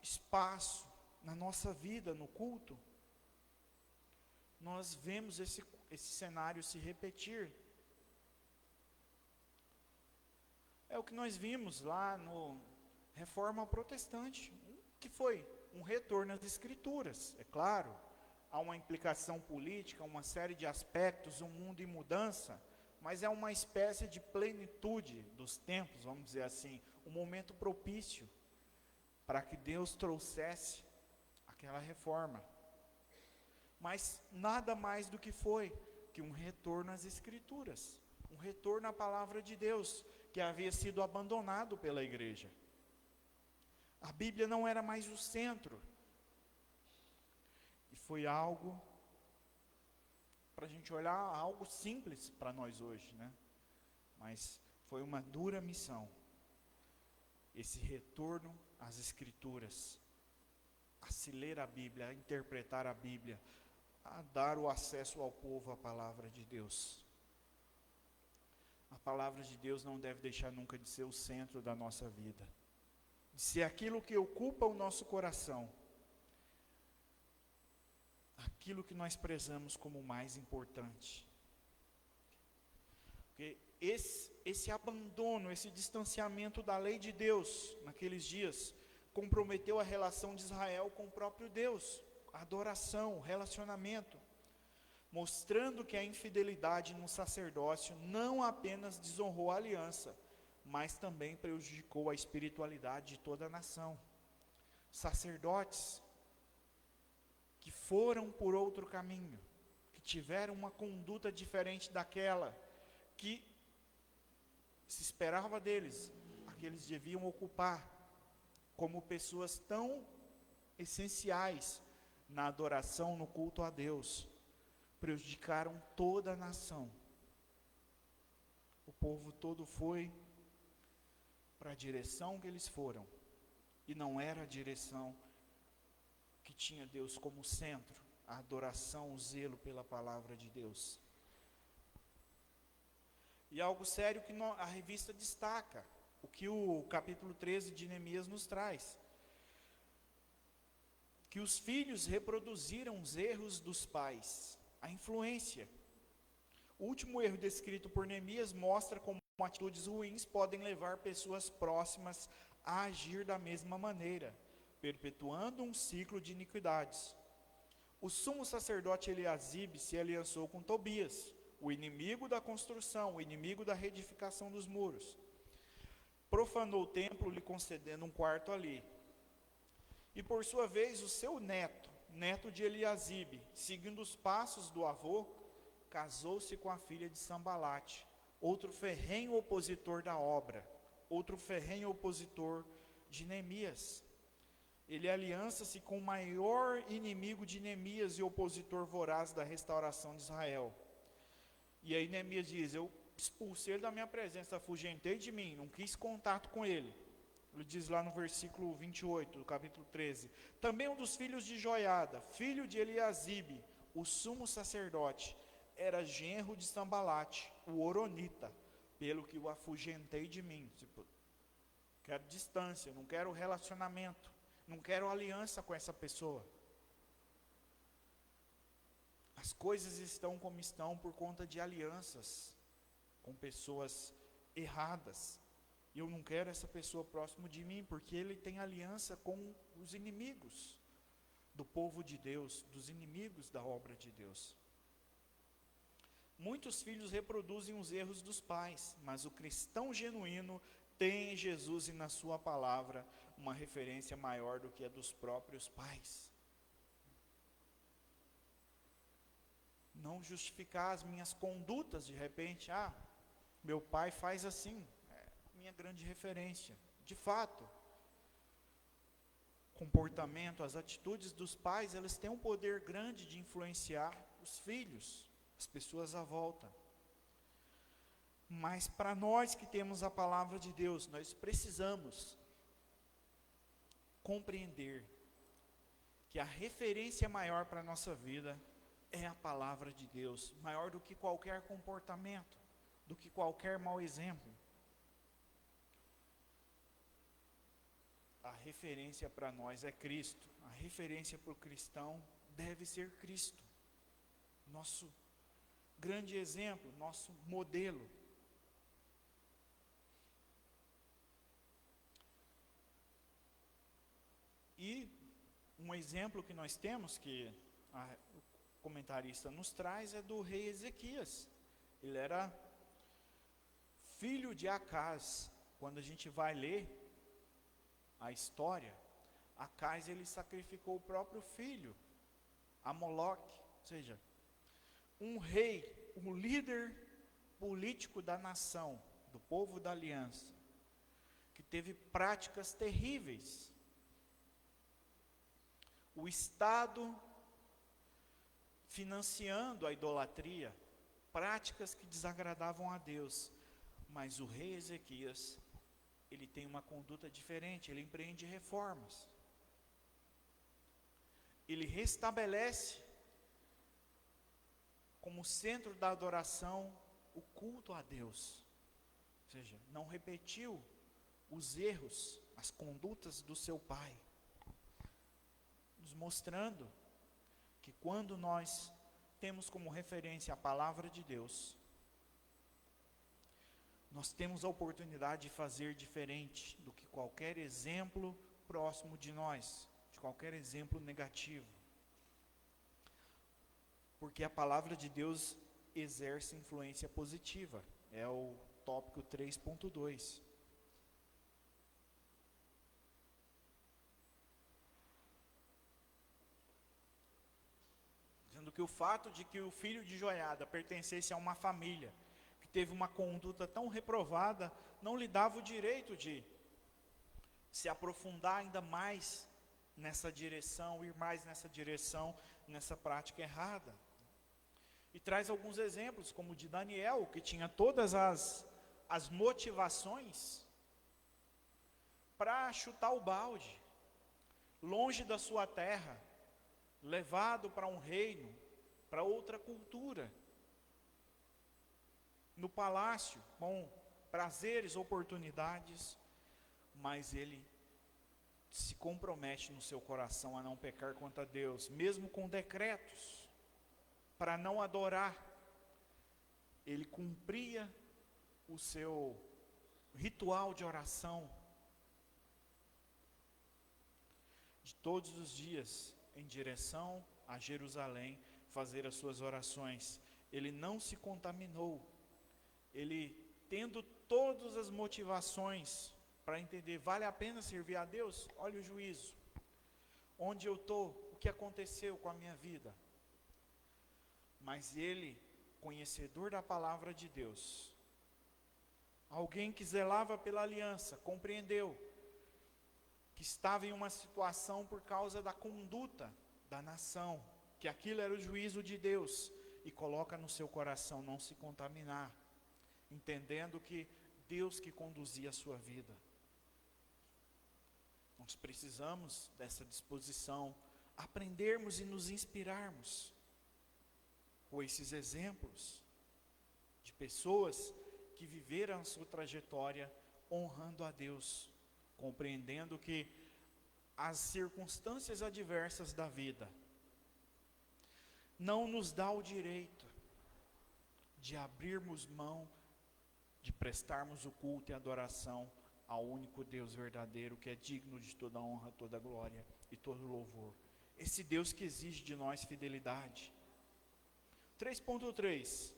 B: espaço na nossa vida, no culto, nós vemos esse cenário se repetir. É o que nós vimos lá no Reforma Protestante, que foi um retorno às Escrituras. É claro, há uma implicação política, uma série de aspectos, um mundo em mudança, mas é uma espécie de plenitude dos tempos, vamos dizer assim, um momento propício para que Deus trouxesse aquela reforma. Mas nada mais do que foi que um retorno às Escrituras, um retorno à palavra de Deus, que havia sido abandonado pela igreja. A Bíblia não era mais o centro. E foi algo, para a gente olhar, algo simples para nós hoje, Mas foi uma dura missão. Esse retorno às Escrituras, a se ler a Bíblia, a interpretar a Bíblia, a dar o acesso ao povo à palavra de Deus. A palavra de Deus não deve deixar nunca de ser o centro da nossa vida, de ser aquilo que ocupa o nosso coração, aquilo que nós prezamos como o mais importante. Porque esse abandono, esse distanciamento da lei de Deus, naqueles dias, comprometeu a relação de Israel com o próprio Deus, a adoração, o relacionamento, mostrando que a infidelidade no sacerdócio não apenas desonrou a aliança, mas também prejudicou a espiritualidade de toda a nação. Sacerdotes que foram por outro caminho, que tiveram uma conduta diferente daquela que se esperava deles, aqueles deviam ocupar como pessoas tão essenciais na adoração, no culto a Deus, prejudicaram toda a nação. O povo todo foi para a direção que eles foram, e não era a direção que tinha Deus como centro, a adoração, o zelo pela palavra de Deus. E algo sério que a revista destaca, o que o capítulo 13 de Neemias nos traz, que os filhos reproduziram os erros dos pais, a influência. O último erro descrito por Neemias mostra como atitudes ruins podem levar pessoas próximas a agir da mesma maneira, perpetuando um ciclo de iniquidades. O sumo sacerdote Eliasibe se aliançou com Tobias, o inimigo da construção, o inimigo da reedificação dos muros. Profanou o templo, lhe concedendo um quarto ali. E por sua vez, o seu neto de Eliasibe, seguindo os passos do avô, casou-se com a filha de Sambalate, outro ferrenho opositor da obra, outro ferrenho opositor de Neemias. ele aliança-se com o maior inimigo de Neemias e opositor voraz da restauração de Israel. E aí Neemias diz: eu expulsei ele da minha presença, afugentei de mim, não quis contato com ele. Ele diz lá no versículo 28, do capítulo 13: também um dos filhos de Joiada, filho de Eliasibe, o sumo sacerdote, era genro de Sambalate, o horonita, pelo que o afugentei de mim. Tipo, quero distância, não quero relacionamento, não quero aliança com essa pessoa. As coisas estão como estão por conta de alianças com pessoas erradas. E eu não quero essa pessoa próximo de mim, porque ele tem aliança com os inimigos do povo de Deus, dos inimigos da obra de Deus. Muitos filhos reproduzem os erros dos pais, mas o cristão genuíno tem em Jesus e na sua palavra uma referência maior do que a dos próprios pais. Não justificar as minhas condutas de repente, meu pai faz assim, minha grande referência. De fato, comportamento, as atitudes dos pais, elas têm um poder grande de influenciar os filhos, as pessoas à volta. Mas para nós que temos a palavra de Deus, nós precisamos compreender que a referência maior para a nossa vida é a palavra de Deus, maior do que qualquer comportamento, do que qualquer mau exemplo. A referência para nós é Cristo. A referência para o cristão deve ser Cristo. Nosso grande exemplo, nosso modelo. E um exemplo que nós temos, que o comentarista nos traz, é do rei Ezequias. Ele era filho de Acaz. Quando a gente vai ler a história, Acaz ele sacrificou o próprio filho a Moloque, ou seja, um rei, um líder político da nação, do povo da aliança, que teve práticas terríveis. O Estado financiando a idolatria, práticas que desagradavam a Deus, mas o rei Ezequias, ele tem uma conduta diferente, ele empreende reformas. Ele restabelece como centro da adoração o culto a Deus. Ou seja, não repetiu os erros, as condutas do seu pai. Nos mostrando que quando nós temos como referência a palavra de Deus, nós temos a oportunidade de fazer diferente do que qualquer exemplo próximo de nós, de qualquer exemplo negativo. Porque a palavra de Deus exerce influência positiva. É o tópico 3.2. Dizendo que o fato de que o filho de Joiada pertencesse a uma família que teve uma conduta tão reprovada, não lhe dava o direito de se aprofundar ainda mais nessa direção, ir mais nessa direção, nessa prática errada. E traz alguns exemplos, como o de Daniel, que tinha todas as motivações para chutar o balde, longe da sua terra, levado para um reino, para outra cultura, no palácio, com prazeres, oportunidades, mas ele se compromete no seu coração a não pecar contra Deus, mesmo com decretos, para não adorar. Ele cumpria o seu ritual de oração de todos os dias em direção a Jerusalém, fazer as suas orações. Ele não se contaminou. Ele, tendo todas as motivações para entender, vale a pena servir a Deus? Olha o juízo. Onde eu estou? O que aconteceu com a minha vida? Mas ele, conhecedor da palavra de Deus, alguém que zelava pela aliança, compreendeu que estava em uma situação por causa da conduta da nação, que aquilo era o juízo de Deus, e coloca no seu coração não se contaminar, entendendo que Deus que conduzia a sua vida. Nós precisamos dessa disposição, aprendermos e nos inspirarmos com esses exemplos de pessoas que viveram a sua trajetória honrando a Deus, compreendendo que as circunstâncias adversas da vida não nos dá o direito de abrirmos mão, de prestarmos o culto e adoração ao único Deus verdadeiro, que é digno de toda honra, toda glória e todo louvor. Esse Deus que exige de nós fidelidade. 3.3.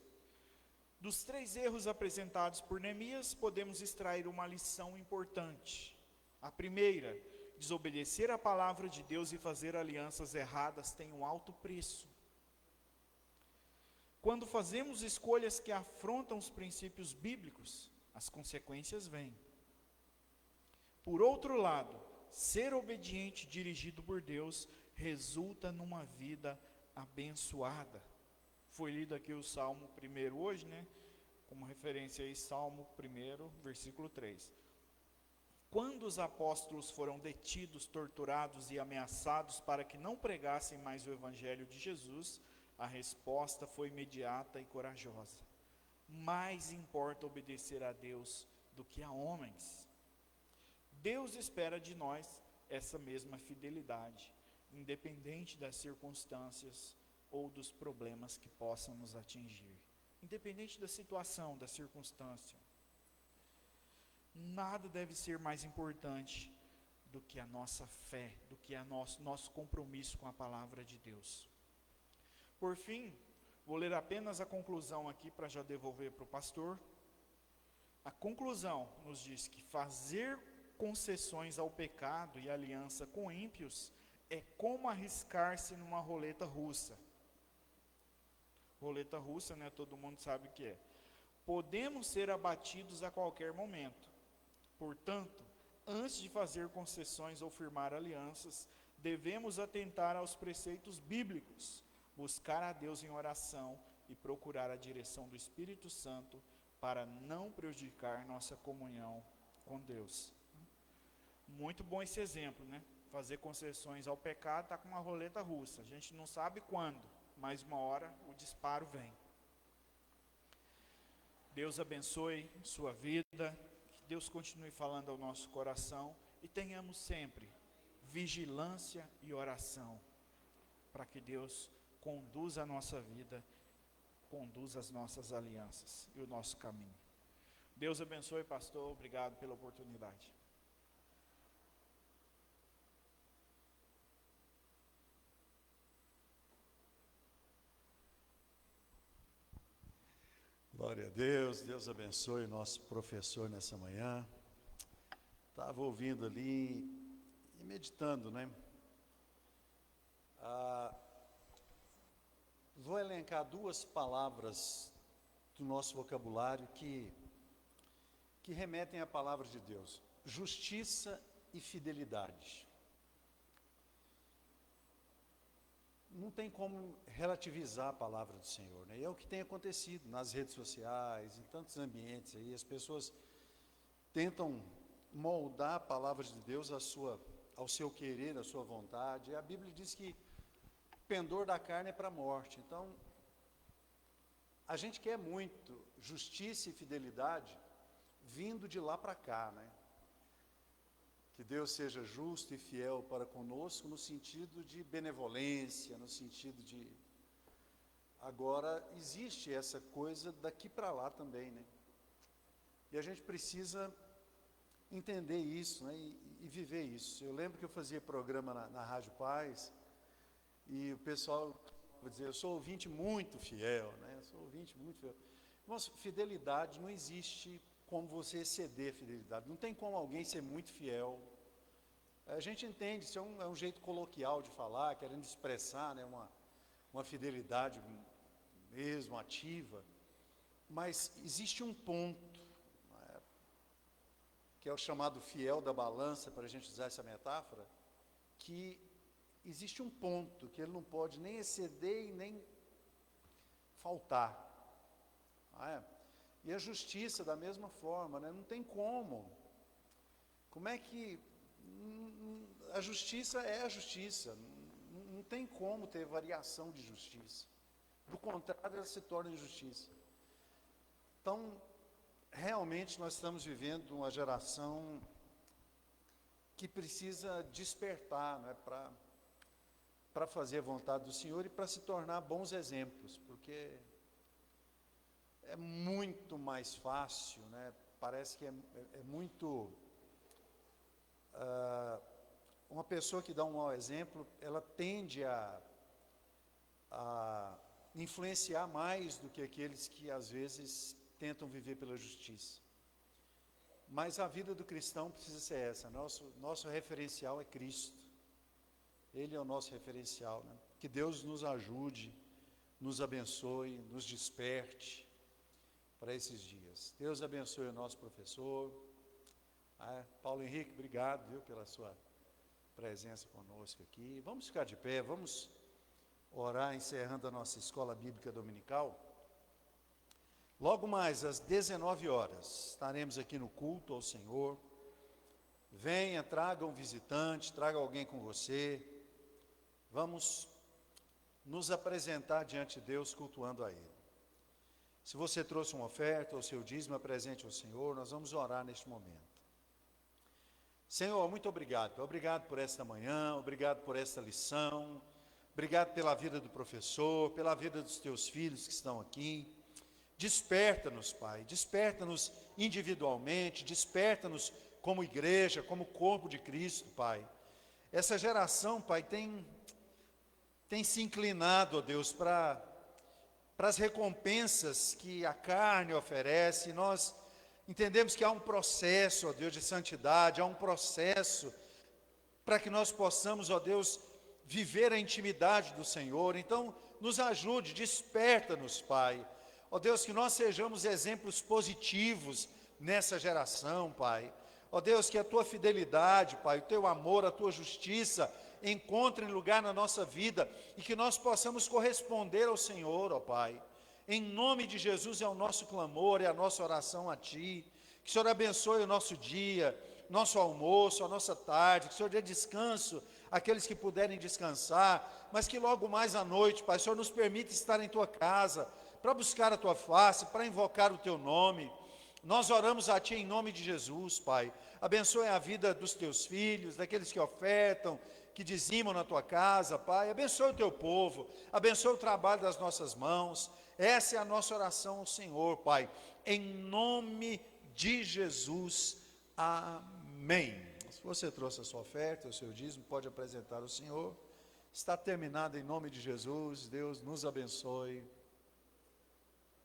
B: Dos 3 erros apresentados por Neemias, podemos extrair uma lição importante. A primeira, desobedecer a palavra de Deus e fazer alianças erradas tem um alto preço. Quando fazemos escolhas que afrontam os princípios bíblicos, as consequências vêm. Por outro lado, ser obediente dirigido por Deus resulta numa vida abençoada. Foi lido aqui o Salmo 1 hoje, né? Como referência aí, Salmo 1, versículo 3. Quando os apóstolos foram detidos, torturados e ameaçados para que não pregassem mais o evangelho de Jesus, a resposta foi imediata e corajosa. Mais importa obedecer a Deus do que a homens. Deus espera de nós essa mesma fidelidade, independente das circunstâncias ou dos problemas que possam nos atingir. Independente da situação, da circunstância. Nada deve ser mais importante do que a nossa fé, do que a nosso compromisso com a palavra de Deus. Por fim, vou ler apenas a conclusão aqui para já devolver para o pastor. A conclusão nos diz que fazer concessões ao pecado e aliança com ímpios é como arriscar-se numa roleta russa. Roleta russa, né? Todo mundo sabe o que é. Podemos ser abatidos a qualquer momento. Portanto, antes de fazer concessões ou firmar alianças, devemos atentar aos preceitos bíblicos, buscar a Deus em oração e procurar a direção do Espírito Santo para não prejudicar nossa comunhão com Deus. Muito bom esse exemplo, né? Fazer concessões ao pecado está com uma roleta russa. A gente não sabe quando, mas uma hora o disparo vem. Deus abençoe sua vida, que Deus continue falando ao nosso coração e tenhamos sempre vigilância e oração para que Deus conduza a nossa vida, conduza as nossas alianças e o nosso caminho. Deus abençoe, pastor, obrigado pela oportunidade.
A: Glória a Deus, Deus abençoe o nosso professor nessa manhã. Estava ouvindo ali e meditando, né? Vou elencar 2 palavras do nosso vocabulário que remetem à palavra de Deus: justiça e fidelidade. Não tem como relativizar a palavra do Senhor, né? E é o que tem acontecido nas redes sociais, em tantos ambientes aí, as pessoas tentam moldar a palavra de Deus ao seu querer, à sua vontade. E a Bíblia diz que o pendor da carne é para a morte. Então, a gente quer muito justiça e fidelidade vindo de lá para cá, né? Que Deus seja justo e fiel para conosco no sentido de benevolência, no sentido de... Agora, existe essa coisa daqui para lá também, né? E a gente precisa entender isso, né? E viver isso. Eu lembro que eu fazia programa na Rádio Paz e o pessoal vai dizer: eu sou ouvinte muito fiel, né? Eu sou ouvinte muito fiel. Mas fidelidade não existe como você exceder a fidelidade. Não tem como alguém ser muito fiel. A gente entende, isso é um jeito coloquial de falar, querendo expressar, né, uma fidelidade mesmo ativa. Mas existe um ponto, né, que é o chamado fiel da balança, para a gente usar essa metáfora, que existe um ponto que ele não pode nem exceder e nem faltar. E a justiça da mesma forma, né? Não tem como. Como é que a justiça é a justiça? Não tem como ter variação de justiça. Do contrário, ela se torna injustiça. Então, realmente nós estamos vivendo uma geração que precisa despertar, né, para fazer a vontade do Senhor e para se tornar bons exemplos, porque é muito mais fácil, né? Parece que é muito... uma pessoa que dá um mau exemplo, ela tende a influenciar mais do que aqueles que às vezes tentam viver pela justiça. Mas a vida do cristão precisa ser essa, nosso referencial é Cristo. Ele é o nosso referencial, né? Que Deus nos ajude, nos abençoe, nos desperte para esses dias. Deus abençoe o nosso professor. Paulo Henrique, obrigado, viu, pela sua presença conosco aqui. Vamos ficar de pé, vamos orar, encerrando a nossa escola bíblica dominical. Logo mais às 19 horas, estaremos aqui no culto ao Senhor. Venha, traga um visitante, traga alguém com você. Vamos nos apresentar diante de Deus, cultuando a Ele. Se você trouxe uma oferta ou seu dízimo, apresente ao Senhor, nós vamos orar neste momento. Senhor, muito obrigado. Obrigado por esta manhã, obrigado por esta lição, obrigado pela vida do professor, pela vida dos teus filhos que estão aqui. Desperta-nos, Pai, desperta-nos individualmente, desperta-nos como igreja, como corpo de Cristo, Pai. Essa geração, Pai, tem se inclinado, ó Deus, para as recompensas que a carne oferece. Nós entendemos que há um processo, ó Deus, de santidade, há um processo para que nós possamos, ó Deus, viver a intimidade do Senhor. Então, nos ajude, desperta-nos, Pai. Ó Deus, que nós sejamos exemplos positivos nessa geração, Pai. Ó Deus, que a Tua fidelidade, Pai, o Teu amor, a Tua justiça encontrem lugar na nossa vida e que nós possamos corresponder ao Senhor, ó Pai. Em nome de Jesus é o nosso clamor, é a nossa oração a Ti. Que o Senhor abençoe o nosso dia, nosso almoço, a nossa tarde, que o Senhor dê descanso àqueles que puderem descansar, mas que logo mais à noite, Pai, o Senhor nos permita estar em Tua casa, para buscar a Tua face, para invocar o Teu nome. Nós oramos a Ti em nome de Jesus, Pai. Abençoe a vida dos Teus filhos, daqueles que ofertam, que dizimam na Tua casa, Pai. Abençoe o Teu povo, abençoe o trabalho das nossas mãos. Essa é a nossa oração ao Senhor, Pai. Em nome de Jesus, amém. Se você trouxe a sua oferta, o seu dízimo, pode apresentar ao Senhor. Está terminado em nome de Jesus. Deus nos abençoe.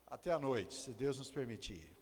A: Até a noite, se Deus nos permitir.